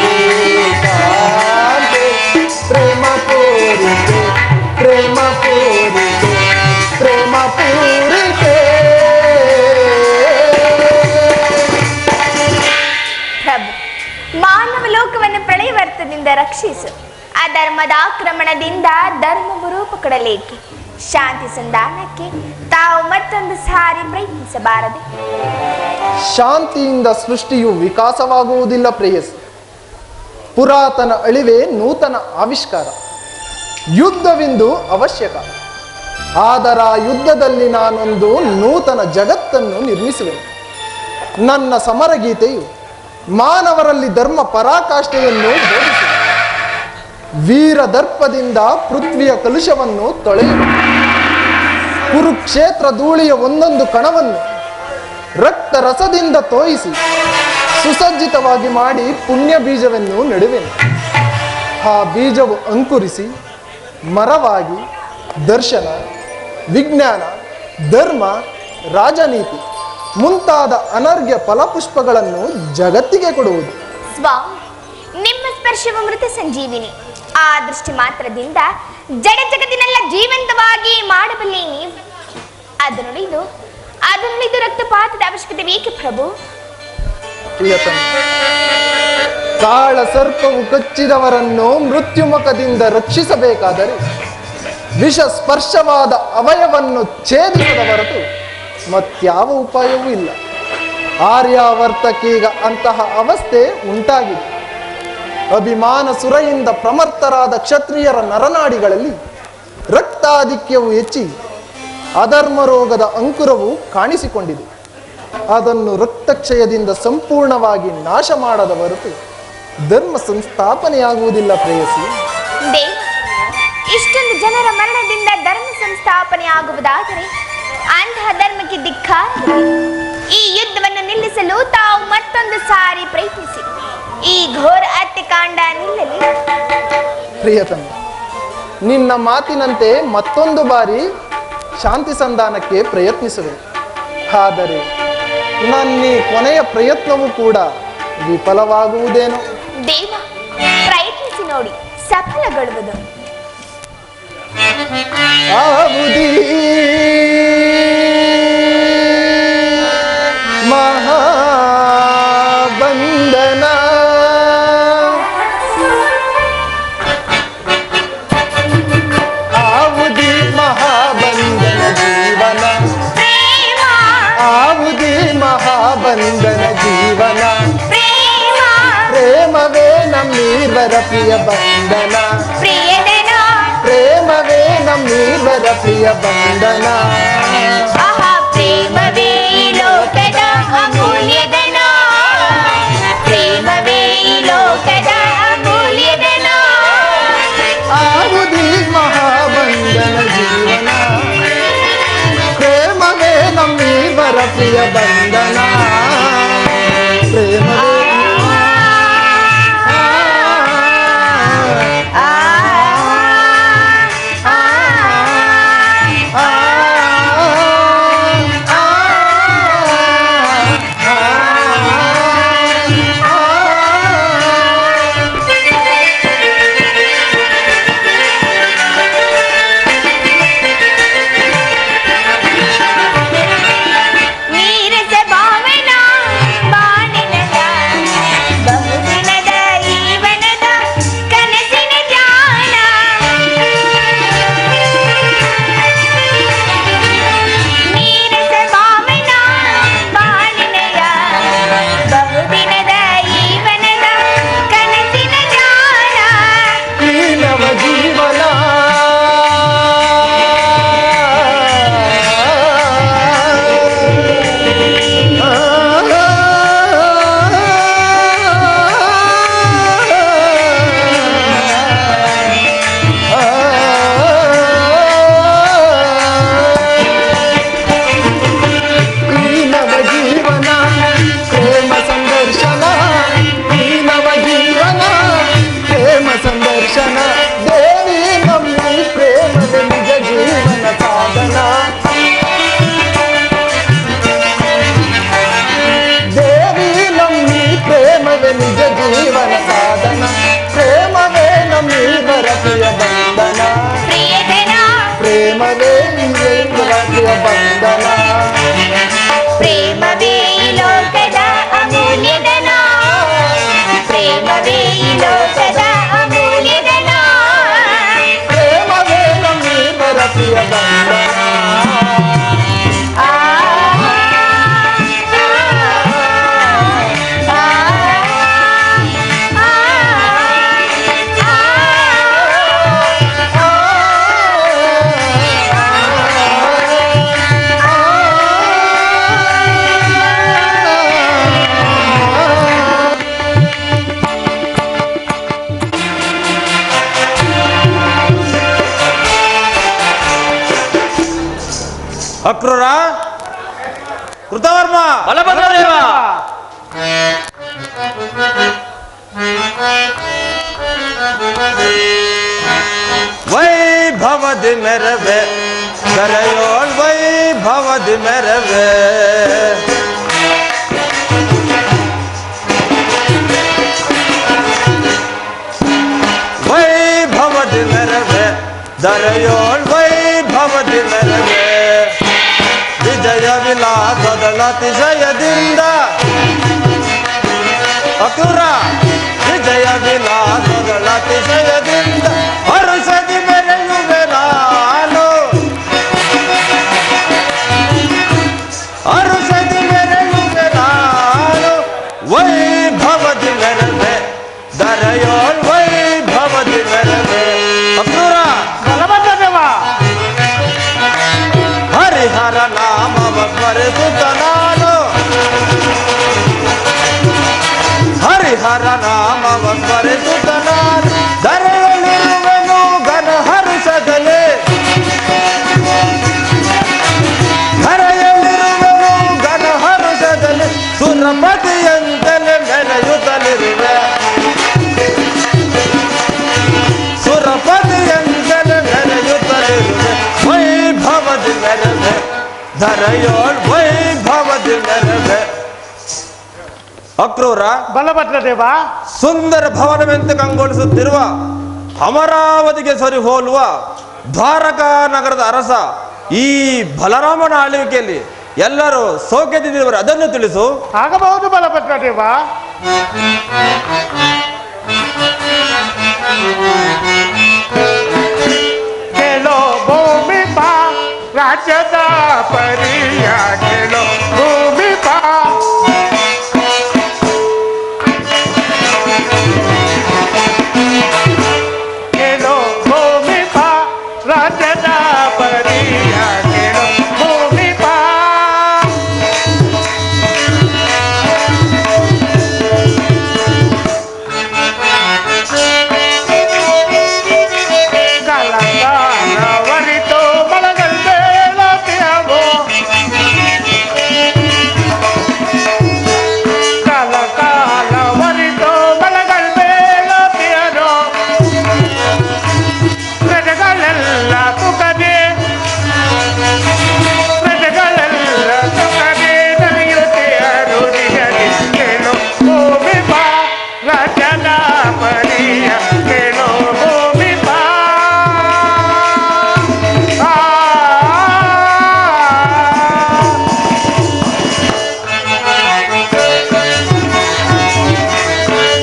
ಕಾಂತೆ ಪ್ರೇಮ ಪೂರಿತೆ ಪ್ರೇಮ ಪೂರಿತೆ ಪ್ರೇಮ ಪೂರಿತೆ. ಪ್ರಭು, ಮಾನವ ಲೋಕವನ್ನು ಪ್ರಳಯವರ್ತದಿಂದ ರಕ್ಷಿಸು. ಅಧರ್ಮದ ಆಕ್ರಮಣದಿಂದ ಧರ್ಮ ರೂಪ ಕೊಡಲೇಕೆ? ಶಾಂತಿ ಸಂಧಾನಕ್ಕೆ ತಾವು ಮತ್ತೊಂದು ಸಾರಿ ಪ್ರಯತ್ನಿಸಬಾರದೆ? ಶಾಂತಿಯಿಂದ ಸೃಷ್ಟಿಯು ವಿಕಾಸವಾಗುವುದಿಲ್ಲ ಪ್ರೇಯಸಿ. ಪುರಾತನ ಅಳಿವೆ ನೂತನ ಆವಿಷ್ಕಾರ. ಯುದ್ಧವೆಂದು ಅವಶ್ಯಕ. ಆದರ ಯುದ್ಧದಲ್ಲಿ ನಾನೊಂದು ನೂತನ ಜಗತ್ತನ್ನು ನಿರ್ಮಿಸುವೆನು. ನನ್ನ ಸಮರಗೀತೆಯು ಮಾನವರಲ್ಲಿ ಧರ್ಮ ಪರಾಕಾಷ್ಠೆಯನ್ನು ಬೋಧಿಸುವೆ. ವೀರ ದರ್ಪದಿಂದ ಪೃಥ್ವಿಯ ಕಲುಷವನ್ನು ತೊಳೆಯುವೆ. ಕುರುಕ್ಷೇತ್ರ ಧೂಳಿಯ ಒಂದೊಂದು ಕಣವನ್ನು ರಕ್ತ ರಸದಿಂದ ತೋಯಿಸಿ ಸುಸಜ್ಜಿತವಾಗಿ ಮಾಡಿ ಪುಣ್ಯ ಬೀಜವನ್ನು ನೆಡುವೆನು. ಆ ಬೀಜವು ಅಂಕುರಿಸಿ ಮರವಾಗಿ ದರ್ಶನ, ವಿಜ್ಞಾನ, ಧರ್ಮ, ರಾಜನೀತಿ ಮುಂತಾದ ಅನರ್ಘ್ಯ ಫಲಪುಷ್ಪಗಳನ್ನು ಜಗತ್ತಿಗೆ ಕೊಡುವುದು. ಸ್ವಾಮಿ, ನಿಮ್ಮ ಸ್ಪರ್ಶವು ಮೃತ ಸಂಜೀವಿನಿ. ಆ ದೃಷ್ಟಿ ಮಾತ್ರದಿಂದ ಜಡ ಜಗತ್ತಿನೆಲ್ಲ ಜೀವಂತವಾಗಿ ಮಾಡಬಲ್ಲೆ ನೀವು. ಅದನ್ನುಳಿದು ರಕ್ತಪಾತದ ಅವಶ್ಯಕತೆ ಬೇಕೆ ಪ್ರಭು? ಕಾಳ ಸರ್ಪವು ಕಚ್ಚಿದವರನ್ನು ಮೃತ್ಯುಮುಖದಿಂದ ರಕ್ಷಿಸಬೇಕಾದರೆ ವಿಷ ಸ್ಪರ್ಶವಾದ ಅವಯವನ್ನು ಛೇದಿಸದ ಹೊರತು ಮತ್ಯಾವ ಉಪಾಯವೂ ಇಲ್ಲ. ಆರ್ಯಾವರ್ತಕ್ಕೀಗ ಅಂತಹ ಅವಸ್ಥೆ ಉಂಟಾಗಿದೆ. ಅಭಿಮಾನ ಸುರೆಯಿಂದ ಪ್ರಮರ್ತರಾದ ಕ್ಷತ್ರಿಯರ ನರನಾಡಿಗಳಲ್ಲಿ ರಕ್ತಾಧಿಕ್ಯವು ಹೆಚ್ಚಿ ಅಧರ್ಮ ರೋಗದ ಅಂಕುರವು ಕಾಣಿಸಿಕೊಂಡಿದೆ. ಅದನ್ನು ರಕ್ತಕ್ಷಯದಿಂದ ಸಂಪೂರ್ಣವಾಗಿ ನಾಶ ಮಾಡದ ಹೊರತು ಧರ್ಮ ಸಂಸ್ಥಾಪನೆಯಾಗುವುದಿಲ್ಲ ಪ್ರೇಯಸಿ. ದೇವ, ಇಷ್ಟೊಂದು ಜನರ ಮರಣದಿಂದ ಧರ್ಮ ಸಂಸ್ಥಾಪನೆ ಆಗುವುದಾದರೆ ಅಂತಹ ಧರ್ಮಕ್ಕೆ ಧಿಕ್ಕಾರವಿದೆ. ಈ ಯುದ್ಧವನ್ನು ನಿಲ್ಲಿಸಲು ತಾವು ಮತ್ತೊಂದು ಸಾರಿ ಪ್ರಯತ್ನಿಸಿ ಈ ಘೋರ ಹತ್ಯೆಕಾಂಡ ನಿಲ್ಲಲಿ. ಪ್ರಿಯತಮ, ನಿನ್ನ ಮಾತಿನಂತೆ ಮತ್ತೊಂದು ಬಾರಿ ಶಾಂತಿ ಸಂಧಾನಕ್ಕೆ ಪ್ರಯತ್ನಿಸುವೆ. ಆದರೆ ನನ್ನ ಈ ಕೊನೆಯ ಪ್ರಯತ್ನವೂ ಕೂಡ ವಿಫಲವಾಗುವುದೇನೋ. ದೇವ, ಪ್ರಯತ್ನಿಸಿ ನೋಡಿ, ಸಫಲಗೊಳ್ಳುವುದು. ಆವುದೀ ಮಹಾಬಂಧನ ಆವುದಿ ಮಹಾಬಂಧನ ಜೀವನ ಆವುದಿ ಮಹಾಬಂಧನ ಜೀವನ ಪ್ರೇಮವೇ ನಮ್ಮೀರ್ವರ ಪ್ರಿಯ ಬಂಧನ ಪ್ರೇಮವೇ ನಮ್ಮೀರ್ವರ ಪ್ರಿಯ ಬಂಧನ ಪ್ರೇಮವೇ ಲೋಕದ ಅಮೂಲ್ಯದನ ಪ್ರೇಮವೇ ಲೋಕದ ಅಮೂಲ್ಯದನ ಆವುದಿ ಮಹಾಬಂಧನ ಜೀವನ ಪ್ರೇಮವೇ ನಮ್ಮೀರ್ವರ ಪ್ರಿಯ ಬಂಧನ ಪ್ರೇಮವೇ ಬಂಧನ ಪ್ರೇಮವೇ ಲೋಕದ ಅಮೂಲ್ಯದನ ಪ್ರೇಮವೇ ಲೋಕದ ಅಮೂಲ್ಯದನ ಪ್ರೇಮವೇ ನಮ್ಮೀರ್ವರ ಪ್ರಿಯ ಬಂಧನ ಅಕ್ರೂರ, ಕೃತವರ್ಮ, ಬಲಭದ್ರದೇವ, ವೈಭವದಿ ಮೆರವೆ ಕರೆಯೋಳ್ ವೈಭವದಿ ಮೆರವೆ ವೈಭವದಿ ಮೆರವೆ ದರೆಯೋಳ್ ವೈಭವದಿ ಮೆರವೆ ವಿಜಯ ವಿಲಾಸದ ಅತಿಶಯದಿಂದ ಅಕ್ರೂರ ವಿಜಯ ವಿಲಾಸದ ಅತಿಶಯದಿಂದ ಹರುಷದಿ ಮೆರೆಯುವೆ ನಾನು ಹರುಷದಿ ಮೆರೆಯುವೆ ನಾನು ವೈಭವದಿ ಮೆರವೆ ಧರೆಯೋಳ್ ವೈಭವದಿ ಮೆರವೆ ಅಕ್ರೂರ ಬಲಭದ್ರದೇವ ಹರಿಹರ ನಾಮವ ಸ್ಮರಿಸುತ್ತ ನಾನು ಹರಿಹರ ನಾಮವ ಸ್ಮರಿಸುತ್ತ ನಾನು ಧರೆಯಲ್ಲಿರುವೆನು ಘನ ಹರುಷದಲ್ಲಿ ಧರೆಯಲ್ಲಿರುವೆನು ಘನ ಹರುಷದಲ್ಲಿ ಸುರಪತಿಯಂತಲೇ ಮೆರೆಯುತ್ತಲಿರುವೆ ಸುರಪತಿಯಂತಲೇ ಮೆರೆಯುತ್ತಲಿರುವೆ ವೈಭವದಿ ಮೆರವೆ ಧರೆಯೋಳ್ ವೈಭವದಿ ಮೆರವೆ ಅಕ್ರೂರ ಬಲಭದ್ರದೇವ ಸುಂದರ ಭವನವೆಂದು ಕಂಗೊಳಿಸುತ್ತಿರುವ ಅಮರಾವತಿಗೆ ಸರಿ ಹೋಲುವ ದ್ವಾರಕಾ ನಗರದ ಅರಸ ಈ ಬಲರಾಮನ ಆಳ್ವಿಕೆಯಲ್ಲಿ ಎಲ್ಲರೂ ಸೌಖ್ಯದಿಂದಿರುವರು ಅದನ್ನು ತಿಳಿಸು. ಆಗಬಹುದು ಬಲಭದ್ರದೇವ. ಕೇಳೋ ಭೂಮಿ ಬಾ ರಾಜ್ಯದ ಪರಿಯ ಕೇಳೋ ಭೂಮಿ ಬಾ ಕೇಳೋ ಭೂಮಿ ಬಾ ರಾಜ್ಯದ ಪರಿಯ ಕೇಳೋ ಭೂಮಿ ಬಾ ಕಾಲವರಿತು ಮಲಗಲ್ ಬೇಳತಿಯವು ಕಾಲವರಿತು ಮಲಗಲ್ ಬೇಳತಿಯರು ಪ್ರಜೆಗಳೆಲ್ಲ ಸುಖದೆ ಪ್ರಜೆಗಳೆಲ್ಲ ಸುಖದೆ ನಡೆಯುತ್ತೆಯರು ನಿಜರಿ ಕೇಳು ಭೂಮಿ ಬಾ ರಾಜ್ಯದ ಪರಿಯ ಕೇಳು ಭೂಮಿ ಬಾ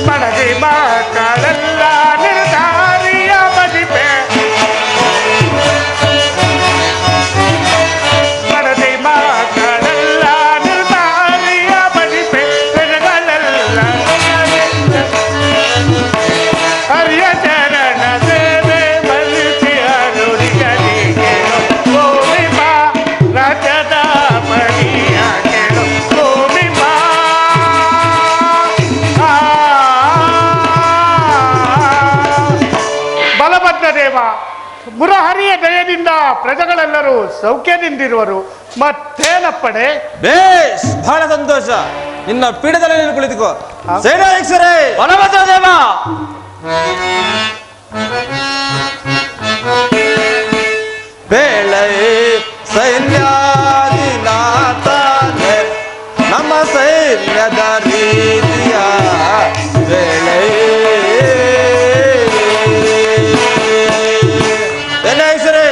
ಬಡದಿ ಮಕ್ಕಳೆಲ್ಲ ನಿರ್ಧಾರಿಯ ಬದಿಪೆ ಬಡದಿ ಮಕ್ಕಳೆಲ್ಲ ನಿರ್ಧಾರಿಯ ಬದಿಪೆ ಪ್ರಜೆಗಳೆಲ್ಲ ಹರಿಯ ಚರಣ ಸೇವೆ ಬಲಿಸಿಯ ನುಡಿಗರಿಗೆ ಭೂಮಿ ಬಾ ರಾಜ್ಯದ ಪರಿಯ ಕೇಳು ಭೂಮಿ ಬಾ ಬಲಭದ್ರದೇವ ಮುರಹರಿಯ ದಯದಿಂದ ಪ್ರಜೆಗಳೆಲ್ಲರೂ ಸೌಖ್ಯದಿಂದಿರುವರು ಮತ್ತೇನಪ್ಪಡೆ. ಬೇಷ್ ಬಹಳ ಸಂತೋಷ. ನಿನ್ನ ಪೀಠದಲ್ಲಿ ನೀನು ಕುಳಿತುಕೋ. ಸೇನಾಧೀಕ್ಷರೇ ಬಲಭದ್ರದೇವ ಬೇಳೆ ಸೈನ್ಯಾಧಿನಾಥನೆ ನಮ್ಮ ಸೈನ್ಯದ ರೀತಿಯ ಬೇಳೆ ಸೇನಾಧೀಕ್ಷರೇ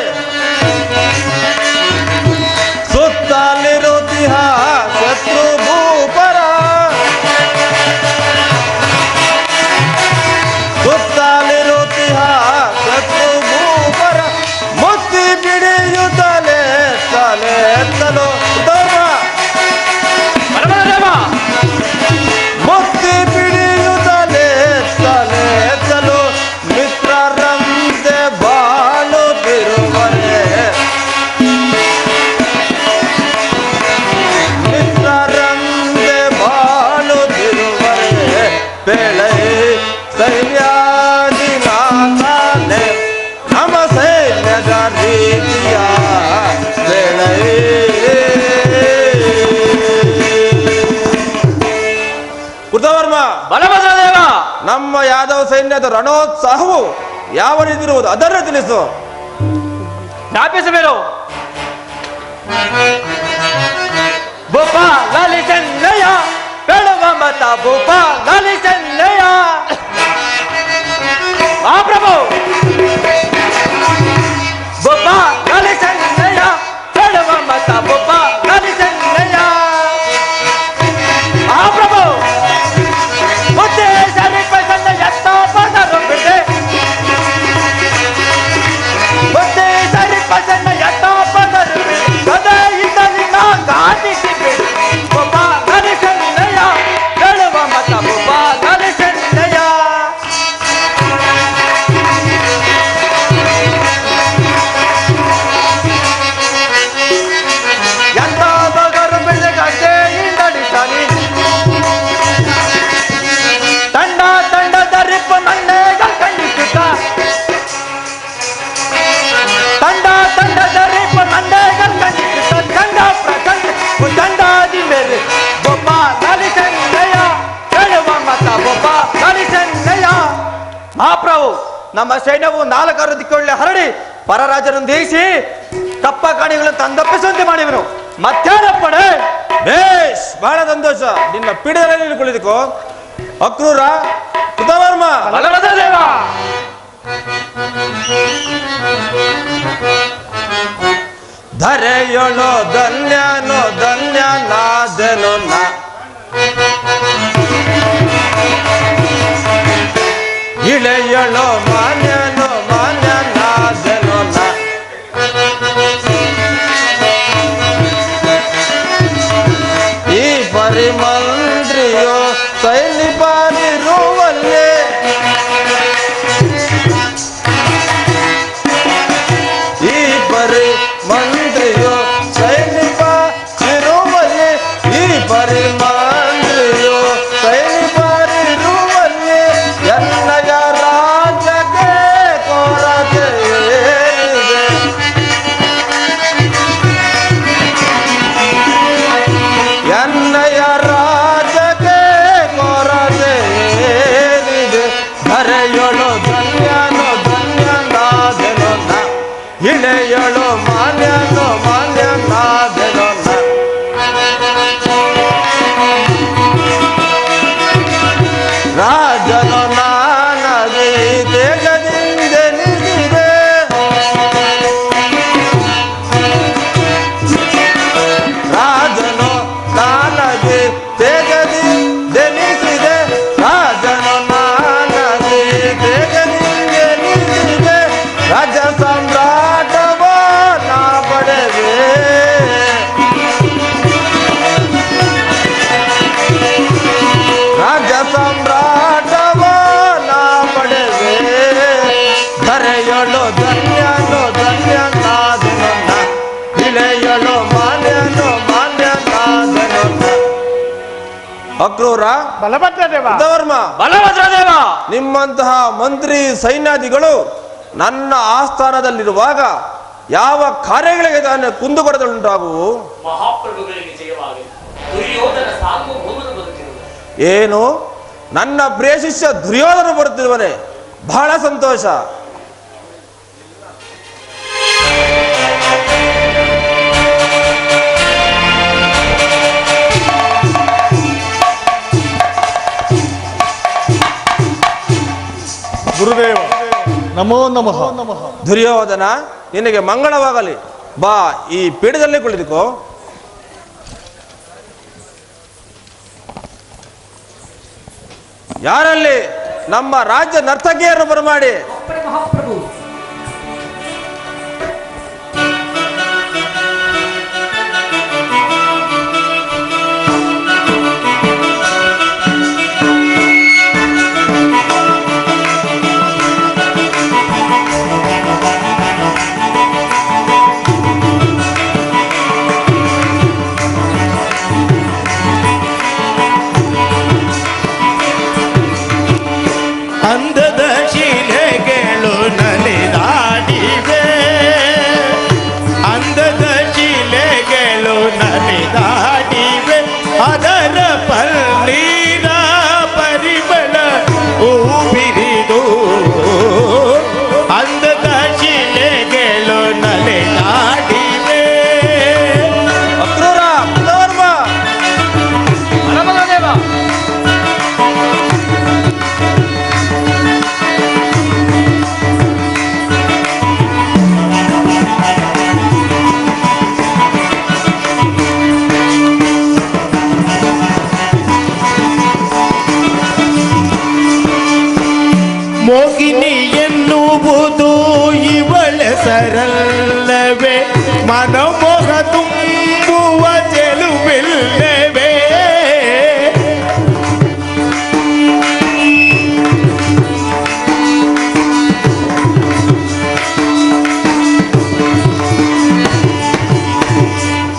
ಸುತ್ತಲಿರುತ್ತಿಹ ಶತ್ರು ಭೂಪರ ಸುತ್ತಲಿರುತ್ತಿಹ ಶತ್ರು ಭೂಪರ ಮುತ್ತಿ ಬಿಡಿಯುತ್ತಲೇ ತಲೆ ಎತ್ತಲು ಮುತ್ತಿ ಬಿಡಿಯುತ್ತಲೇ ತಲೆ ಎತ್ತಲು ಮಿತ್ರರಂತೆ ಬಾಳುತ್ತಿರುವರೆ ಮಿತ್ರರಂತೆ ಬಾಳುತ್ತಿರುವರೆ ಬೆಳೆ ಸೈನ್ಯಾಧಿನಾಥನೆ ನಮ್ಮ ಸೈನ್ಯದ ರೀತಿಯ ಬೆಳೆ ಕೃತವರ್ಮ ಬಲಭದ್ರದೇವ ನಮ್ಮ ಯಾದವ ಸೈನ್ಯದ ರಣೋತ್ಸಾಹವು ಯಾವ ರೀತಿ ಇರುವುದು ಅದನ್ನು ತಿಳಿಸು. ಜ್ಞಾಪಿಸಬೇರು. ಭೂಪ ಲಾಲಿ ಚೆನ್ನಯ್ಯ ಬೇಡುವ ಮತ ಭೂಪ ಲಾಲಿ ಚೆನ್ನಯ್ಯ ಮಹಾಪ್ರಭು ಭೂಪ ಲಾಲಿ ಚೆನ್ನಯ್ಯ ಬೇಡುವ ಮತ ಭೂಪ ಲಾಲಿ ಚೆನ್ನಯ್ಯ ಮಹಾಪ್ರಭು ಮುದ್ದೆ ಸರಿ ಪಸಂದ ಎತ್ತ ಪದರು ಬಿಟ್ಟೆ ಮುದ್ದೆ ಸರಿ ಪಸಂದ ಎತ್ತ ಪದರು ಗದ ಇದ್ದಲಿನ ಗಾದಿ ಭೂಪ ಲಾಲಿ ಚೆನ್ನಯ್ಯ ಬೇಡುವ ನಮ್ಮ ಸೈನ್ಯವು ನಾಲ್ಕಾರು ದಿಕ್ಕುಗಳಲ್ಲಿ ಹರಡಿ ಪರರಾಜರನ್ನು ದೇಯಿಸಿ ಕಪ್ಪ ಕಾಣಿಗಳನ್ನು ತಂದಪ್ಪಿಸುವಂತೆ ಮಾಡಿವನು. ಮತ್ತೇನಪ್ಪಣೆ? ಬೇಷ್, ಬಹಳ ಸಂತೋಷ. ನಿನ್ನ ಪೀಠದಲ್ಲಿ ನೀನು ಕುಳಿತುಕೋ. ಅಕ್ರೂರ, ಕೃತವರ್ಮ, ಬಲಭದ್ರದೇವ. ಧರೆಯೊಳು ಧನ್ಯನೋ ಧನ್ಯನಾದೆನೋ ನಾ, ಇಳೆಯೊಳು ಮಾನ್ಯನೋ ಮಾನ್ಯನಾದೆನೋ ನಾ, ಈ ಪರಿಮಂತ್ರಿಯೋ ಸೈನಿಕರಿರುವಲ್ಲೇ, ಈ ಪರಿಮಂತ್ರಿಯೋ ಸೈನಿಕರಿರುವಲ್ಲೇ, ಈ ಪರಿಮಂತ್ರಿಯೋ ಸೈನಿಕರಿರುವಲ್ಲೇ, ಎನ್ನಯ ರಾಜ್ಯಕ್ಕೆ ಕೊರತೆ ಏನಿದೆ, ಎನ್ನಯ ರಾಜ್ಯಕ್ಕೆ ಕೊರತೆ ಏನಿದೆ. ಧರೆಯೊಳು ಧನ್ಯನೋ ಧನ್ಯನಾದೆನೋ ನಾ, ಇಳೆಯೊಳು ಮಾನ್ಯನೋ ಮಾನ್ಯನಾದೆನೋ ನಾ, ರಾಜನು ನಾನದಿ ತೆಗದಿಂದೆನಿಸಿದೆ, ರಾಜನು ನಾನದಿ ತೆಗದಿಂದೆನಿಸಿದೆ, ರಾಜನು ನಾನದಿ ತೆಗದಿಂದೆನಿಸಿದೆ, ರಾಜ ಸಾಮ್ರಾಟವ ನಾ ಪಡೆದೆ, ರಾಜ ಸಾಮ್ರಾಟವ ನಾ ಪಡೆದೆ. ಧರೆಯೊಳು ಧನ್ಯನೋ ಧನ್ಯನಾದೆನೋ ನಾ, ಇಳೆಯೊಳು ಮಾನ್ಯನೋ ಮಾನ್ಯನಾದೆನೋ ನಾ. ಅಕ್ರೂರ, ಬಲಭದ್ರದೇವ. ಕೃತವರ್ಮ, ಬಲಭದ್ರದೇವ. ನಿಮ್ಮಂತಹ ಮಂತ್ರಿ ಸೈನ್ಯಾಧಿಗಳು ನನ್ನ ಆಸ್ಥಾನದಲ್ಲಿರುವಾಗ ಯಾವ ಕಾರ್ಯಗಳಿಗೆ ತಾನೇ ಕುಂದುಕೊರತೆಯುಂಟಾಗುವು? ಮಹಾಪ್ರಭುಗಳಿಗೆ ಜಯವಾಗಲಿ. ದುರ್ಯೋಧನ ಸಾರ್ವಭೌಮನು ಬರುತ್ತಿರುವುದು. ಏನು, ನನ್ನ ಪ್ರಿಯ ಶಿಷ್ಯ ದುರ್ಯೋಧನ ಬರುತ್ತಿರುವನೆ? ಬಹಳ ಸಂತೋಷ. ಗುರುದೇವ ನಮೋ ನಮಃ. ದುರ್ಯೋಧನ, ನಿನಗೆ ಮಂಗಳವಾಗಲಿ. ಬಾ, ಈ ಪೀಠದಲ್ಲಿ ಕುಳಿತುಕೋ. ಯಾರಲ್ಲಿ ನಮ್ಮ ರಾಜ್ಯ ನರ್ತಕಿಯರನ್ನು ಬರಮಾಡಿ. ಮಹಾಪ್ರಭು ಅಂದದ ಶಿಲೆಗಳು ನಲಿದಾಡಿವೆ, ಅಂದದ ಶಿಲೆಗಳು ನಲಿದಾಡಿವೆ, ಅದರ ಪನ್ನೀರ ಪರಿಮಳ ಹೂಬಿರಿದು, ಅಂದದ ಶಿಲೆಗಳು ನಲಿದಾಡಿವೆ. ಅಕ್ರೂರ, ಕೃತವರ್ಮ, ಬಲಭದ್ರದೇವ. ಮೋಗಿನಿ ಎನ್ನುವುದು ಇವಳ ಸರಲ್ಲವೇ, ಮನಮೋಹ ತುಂಬುವ ಚೆಲುವಿಲ್ಲವೇ,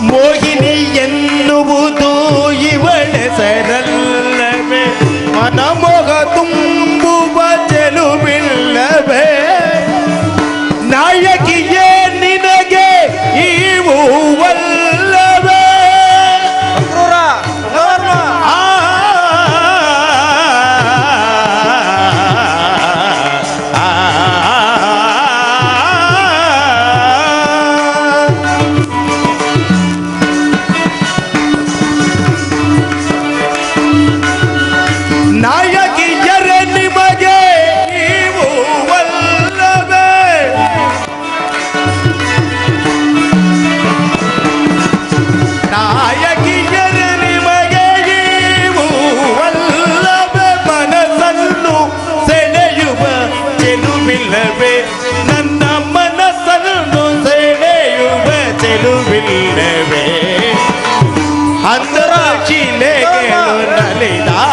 ಮೋಹಿನಿ ಎನ್ನುವುದು ಇವಳ ಸರಲ್ಲವೇ, ಮನಮೋಹ ತುಂಬುವ ಚೆಲುವಿಲ್ಲವೇ, ನಾಯಕಿಯೇ ನಿನಗೆ ಇವು ವಲ್ಲವೇ. ಅಕ್ರೂರ, ಕೃತವರ್ಮ, ಆ ಆ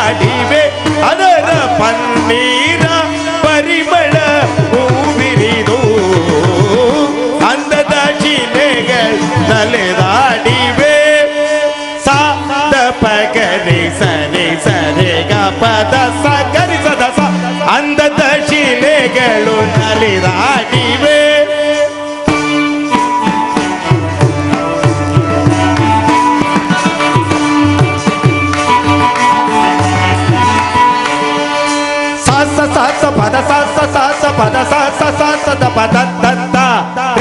ನಲಿದಾಡಿವೆ ಅದರ ಪನ್ನೀರ ಪರಿಮಳ ಹೂವಿರಿದು ಅಂದದ ಶಿಲೆಗಳು ನಲಿದಾಡಿವೆ ಸಾ ದ ಪಗರಿ ಸರಿ ಸರಿ ಗ ಪದ ಸ ಗರಿ ಸದ ಸ ಅಂದದ ಶಿಲೆಗಳು ನಲಿದಾಡಿವೆ ಸಾಸ ಪದ ಸಾಸ ಸಾಸ ಪದ ಸಾಸ ಸಾಸದ ಪದ ತತ್ತ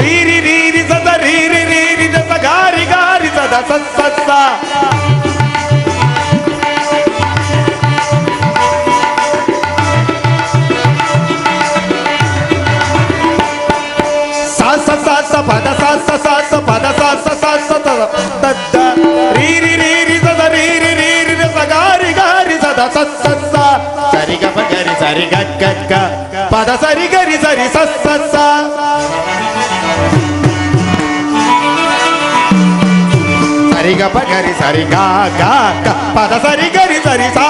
ರೀರಿ ರೀರಿ ಸದ ರೀರಿ ರೀರಿ ದಸ ಗಾರಿ ಗಾರಿ ಸದ ಸತ್ತ ಸಾಸ ಸಾಸ ಪದ ಸಾಸ ಸಾಸ ಪದ ಸಾಸ ಸಾಸ ತತ್ತ ರೀರಿ ರೀರಿ ಸದ ರೀರಿ ರೀರಿ ದಸ ಗಾರಿ ಗಾರಿ ಸದ ಸತ್ತ ಸರಿ ಗ ಗರಿ ಸರಿ ಗ ಪದ ಸರಿ ಗರಿ ಸರಿ ಸತ್ತ ಸರಿ ಗ ಗರಿ ಸರಿ ಗ ಪದ ಸರಿ ಗರಿ ಸರಿ ಸಾ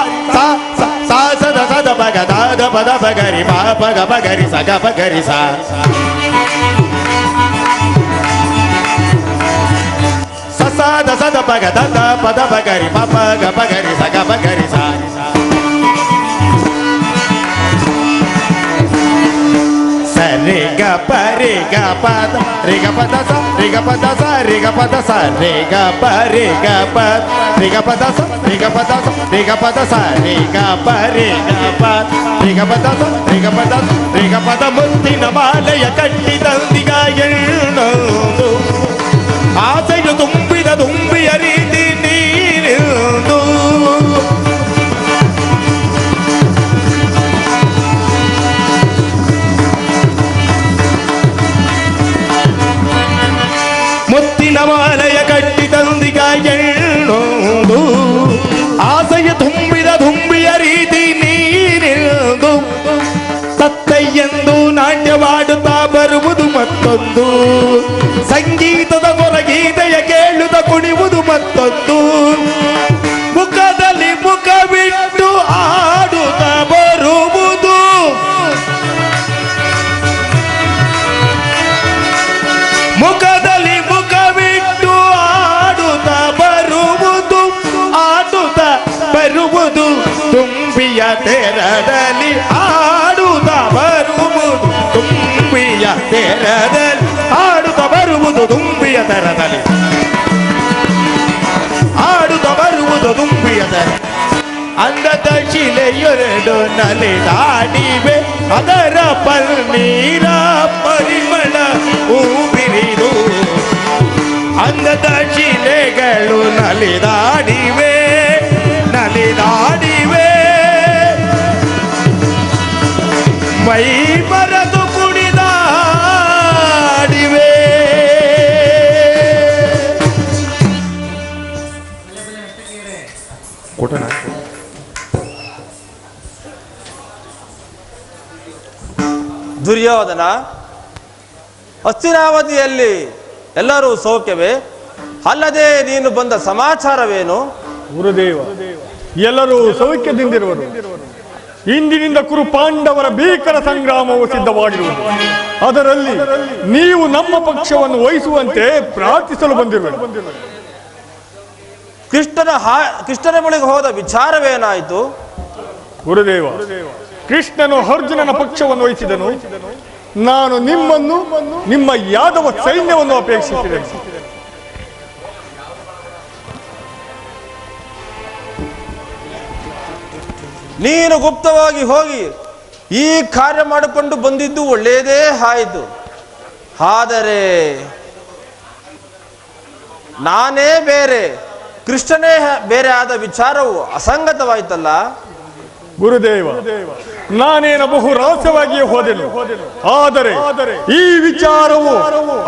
ಸದ ಸದ ಪಗ ದಾದ ಪದ ಪಗರಿ ಪಗ ಪಗರಿ ಸ ಗ ಪಗರಿ ಸ ಸದ ಸದ ಪಗ ದಾದ ಪದ ಪಗರಿ ಗ ಪಗರಿ ಸ ಗ ಪಗರಿ ಸ ಸರಿ ಗ ಪರಿ ಗ ಪದ ರಿ ಗ ಪದ ಸ ರಿ ಗ ಪದ ಸ ರಿ ಗ ಪದ ಸ ರಿ ಗ ಪರಿ ಗ ಪದ ರಿ ಗ ಪದ ಸ ರಿ ಗ ಪದ ಸ ರಿ ಗ ಪದ ಸ ರಿ ಗ ಪರಿ ಗ ಪದ ರಿ ಗ ಪದ ಸ ರಿ ಗ ಪದ ರಿ ಗ ಪದ ಮುತ್ತಿನ ಮಾಲೆಯ ಕಟ್ಟಿದಂದಿಗ ಎಣ್ಣೊಂದು ಆಸೆಯು ತುಂಬಿದ ತುಂಬಿಯ ರೀತಿ ನೀರಿಂದು ಮುತ್ತಿನ ಮಾಲೆಯ ಕಟ್ಟಿ ತಂದಿಗ ಎಣ್ಣೋದು ಆಸೆಯ ತುಂಬಿದ ತುಂಬಿಯ ರೀತಿ ನೀರಿದು ತತ್ತಯ್ಯೆಂದು ನಾಟ್ಯವಾಡುತ್ತಾ ಬರುವುದು ಮತ್ತೊಂದು ಸಂಗೀತದ ಹೊರಗೀತೆಯ ಕೇಳುತ್ತ ಕುಣಿಯುವುದು ಮತ್ತೊಂದು ಮುಖದಲ್ಲಿ ಮುಖವಿಟ್ಟು ಆಡುತ್ತಾ ಬರುವುದು ಮುಖದಲ್ಲಿ ಮುಖವಿಟ್ಟು ಆಡುತ್ತಾ ಬರುವುದು ತುಂಬಿಯ ತೆರದಲ್ಲಿ ಆಡುತ್ತಾ ಬರುವುದು ತುಂಬಿಯ ತೆರದಲ್ಲಿ ಆಡುತ್ತಾ ಬರುವುದು ತುಂಬಿಯ ತೆರದಲ್ಲಿ ಆಡುತ್ತಾ ಬರುವುದು ತುಂಬಿಯ ತೆರ ಅಂದದ ಶಿಲೆಯೊರಡು ನಲಿದಾಡಿವೆ ಅದರ ಪನ್ನೀರ ಪರಿಮಳ ಹೂವಿರಿದು ಅಂದದ ಶಿಲೆಗಳು ನಲಿದಾಡಿವೆ ನಲಿದಾಡಿವೆ ಮೈ ಬರದು ಕುಣಿದಾಡಿವೆ ಕೊಟ್ಟಣ ದುರ್ಯೋಧನ, ಹಸ್ತಿನಾವತಿಯಲ್ಲಿ ಎಲ್ಲರೂ ಸೌಖ್ಯವೇ? ಅಲ್ಲದೆ ನೀನು ಬಂದ ಸಮಾಚಾರವೇನು? ಗುರುದೇವ, ಎಲ್ಲರೂ ಸೌಖ್ಯದಿಂದಿರುವರು. ಇಂದಿನಿಂದ ಕುರು ಪಾಂಡವರ ಭೀಕರ ಸಂಗ್ರಾಮವು ಸಿದ್ಧವಾಗಿರುವುದು. ಅದರಲ್ಲಿ ನೀವು ನಮ್ಮ ಪಕ್ಷವನ್ನು ವಹಿಸುವಂತೆ ಪ್ರಾರ್ಥಿಸಲು ಬಂದಿರುವರು. ಕೃಷ್ಣನ ಬಳಿಗೆ ಹೋದ ವಿಚಾರವೇನಾಯಿತು? ಗುರುದೇವ, ಕೃಷ್ಣನು ಅರ್ಜುನನ ಪಕ್ಷವನ್ನು ವಹಿಸಿದನು. ನಾನು ನಿಮ್ಮನ್ನು, ನಿಮ್ಮ ಯಾದವ ಸೈನ್ಯವನ್ನು ಅಪೇಕ್ಷಿಸಿದೆನು. ನೀನು ಗುಪ್ತವಾಗಿ ಹೋಗಿ ಈ ಕಾರ್ಯ ಮಾಡಿಕೊಂಡು ಬಂದಿದ್ದು ಒಳ್ಳೆಯದೇ ಆಯಿತು. ಆದರೆ ನಾನೇ ಬೇರೆ, ಕೃಷ್ಣನೇ ಬೇರೆ ಆದ ವಿಚಾರವು ಅಸಂಗತವಾಯಿತಲ್ಲ. ಗುರುದೇವ, ನಾನೇನ ಬಹು ರಹಸ್ಯವಾಗಿಯೇ ಹೋದೆನು. ಆದರೆ ಈ ವಿಚಾರವು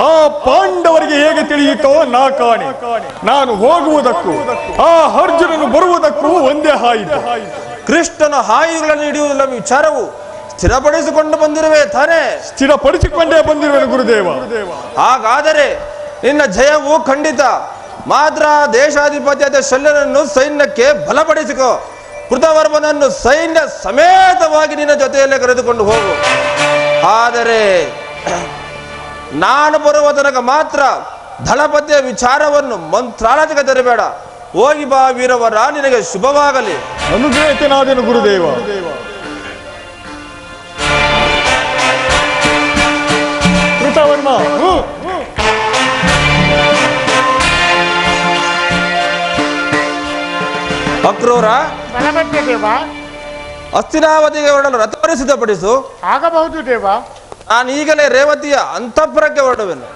ಆ ಪಾಂಡವರಿಗೆ ಹೇಗೆ ತಿಳಿಯಿತೋ ನಾ ಕಾಣೆ. ನಾನು ಹೋಗುವುದಕ್ಕೂ ಆ ಅರ್ಜುನನು ಬರುವುದಕ್ಕೂ ಒಂದೇ ಆಯಿತು. ಕೃಷ್ಣನ ಆಯುಧಗಳನ್ನು ಹಿಡಿಯುವುದಿಲ್ಲ ವಿಚಾರವು ಸ್ಥಿರಪಡಿಸಿಕೊಂಡು ಬಂದಿರುವೆ ತಾನೇ? ಸ್ಥಿರಪಡಿಸಿಕೊಂಡೇ ಬಂದಿರುವೆನು ಗುರುದೇವ. ಹಾಗಾದರೆ ನಿನ್ನ ಜಯವು ಖಂಡಿತ. ಮಾತ್ರ ದೇಶಾಧಿಪತಿಯಾದ ಶಲ್ಯನನ್ನು ಸೈನ್ಯಕ್ಕೆ ಬಲಪಡಿಸಿಕೋ. ಕೃತವರ್ಮನನ್ನು ಸೈನ್ಯ ಸಮೇತವಾಗಿ ನಿನ್ನ ಜೊತೆಯಲ್ಲೇ ಕರೆದುಕೊಂಡು ಹೋಗು. ಆದರೆ ನಾನು ಬರುವ ತನಕ ಮಾತ್ರ ದಳಪತಿಯ ವಿಚಾರವನ್ನು ಮಂತ್ರಾಲಯಕ್ಕೆ ತರಬೇಡ. ಹೋಗಿ ಬಾ ವೀರವರ, ನಿನಗೆ ಶುಭವಾಗಲಿ. ಅನುಗ್ರಹಿತನಾದನು ಗುರುದೇವ. ಕೃತವರ್ಮ ಅಕ್ರೂರ, ಬಲಬದ್ಧ ದೇವ. ಹಸ್ತಿನಾವತಿಗೆ ಹೊರಡಲು ರಥವನ್ನು ಸಿದ್ಧಪಡಿಸು. ಆಗಬಹುದು ದೇವ. ನಾನು ಈಗಲೇ ರೇವತಿಯ ಅಂತಃಪುರಕ್ಕೆ ಹೊರಡುವೆನು.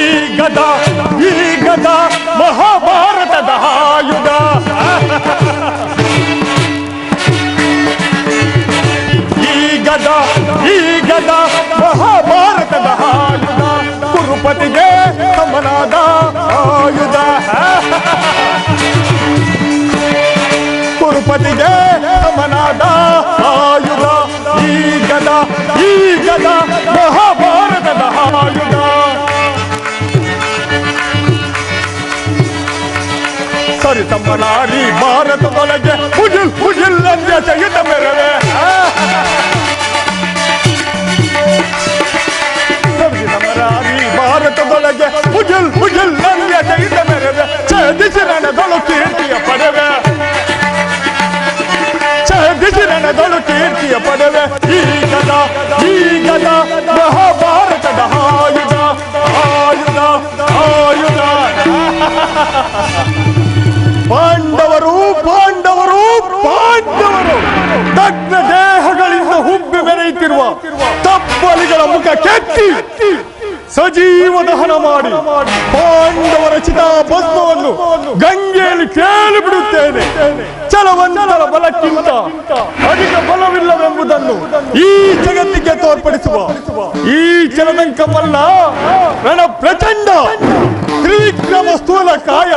ಈ ಗದ ಮಹಾಭಾರತದ ಆಯುಧ. ಈ ಗದ ಮಹಾಭಾರತದ ಆಯುಧ. ಕುರುಪತಿಗೆ ಸಮನಾದ ಆಯುಧ. ಕುರುಪತಿಗೆ ಸಮನಾದ ಆಯುಧ. ಈ ಗದ ಮಹಾಭಾರತದ ಆಯುಧ. ಸರಿ ತಮ್ಮನಾಡಿ ಭಾರತದೊಳಗೆ ಹುಜಿಲ್ ಅಂದ್ಯ ಸಹಿತ ಮೆರವೆ. ಸರಿ ತಮ್ಮನಾಡಿ ಭಾರತದೊಳಗೆ ಹುಜಿಲ್ ಅಂದ್ಯ ಸಹಿತ ಮೆರವೆ. ಛೇದಿಸಿ ರಣದೊಳು ಕೀರ್ತಿಯ ಪಡೆವೆ. ಛೇದಿಸಿ ರಣದೊಳು ಕೀರ್ತಿಯ ಪಡೆವೆ. ಈ ಗದ ಮಹಾಭಾರತದ ಆಯುಧ. ಪಾಂಡವರು ದಗ್ಧ ದೇಹಗಳಿಂದ ಹುಬ್ಬಿ ಮೆರೆಯುತ್ತಿರುವ ತಪ್ಪಲಿಗಳ ಮುಖ ಕೆತ್ತಿ ಸಜೀವ ದಹನ ಮಾಡಿ ಪಾಂಡವರ ಚಿತಾಭಸ್ಮವನ್ನು ಗಂಗೆಯಲ್ಲಿ ಕೇಳಿ ಬಿಡುತ್ತೇನೆ. ಛಲವಂತರ ಬಲಕ್ಕಿಂತ ಅಧಿಕ ಬಲವಿಲ್ಲವೆಂಬುದನ್ನು ಈ ಜಗತ್ತಿಗೆ ತೋರ್ಪಡಿಸುವ ಈ ಚಲದಂಕಮಲ್ಲ ರಣ ಪ್ರಚಂಡ ತ್ರಿವಿಕ್ರಮ ಸ್ಥೂಲ ಕಾಯ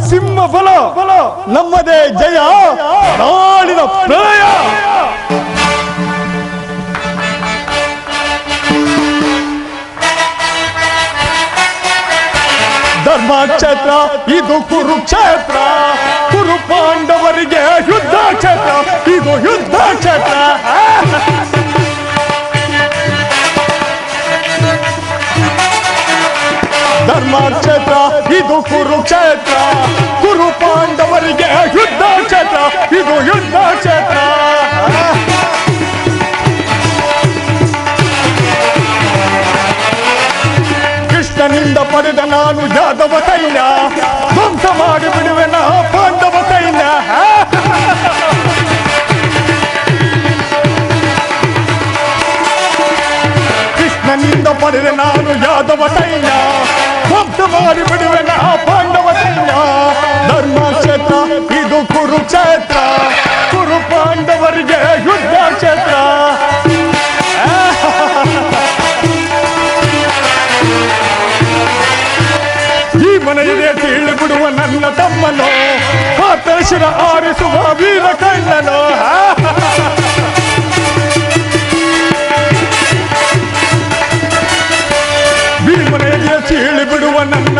ಸಿಂಹ ಬಲ ನಮ್ಮದೇ ಜಯ ನಾಳಿನ ಪ್ರಳಯ. ಧರ್ಮಕ್ಷೇತ್ರ ಇದು ಕುರುಕ್ಷೇತ್ರ. ಕುರು ಪಾಂಡವರಿಗೆ ಯುದ್ಧ ಕ್ಷೇತ್ರ. ಇದು ಯುದ್ಧ ಕ್ಷೇತ್ರ. ಧರ್ಮಕ್ಷೇತ್ರ ಇದು ಕುರುಕ್ಷೇತ್ರ. ಕುರು ಪಾಂಡವರಿಗೆ ಯುದ್ಧ ಕ್ಷೇತ್ರ. ಇದು ಯುದ್ಧ ಕ್ಷೇತ್ರ. ಕೃಷ್ಣನಿಂದ ಪಡೆದ ನಾನು ಯಾದವ ಸೈನ್ಯ ಧ್ವಂಸ ಮಾಡಿ ಬಿಡುವೆನ ಪಾಂಡವ ಸೈನ್ಯ. ಕೃಷ್ಣನಿಂದ ಪಡೆದ ನಾನು ಯಾದವ ಸೈನ್ಯ ಧ್ವಂಸ ಮಾಡಿ ಬಿಡುವೆನ ಪಾಂಡವ ಸೈನ್ಯ. ಧರ್ಮಕ್ಷೇತ್ರ ಇದು ಕುರುಕ್ಷೇತ್ರ. ಕುರು ಪಾಂಡವರಿಗೆ ಯುದ್ಧ ಕ್ಷೇತ್ರ. ಈ ಮನೆಯದೇ ತಿಳಿದು ಬಿಡುವ ನನ್ನ ತಮ್ಮನು ಕಾತರಶಿರ ಆರಿಸುವ ವೀರ ಕಣ್ಣನು. ಭೀಮನೆಯದೇ ಚೀಳಿ ಬಿಡುವ ನನ್ನ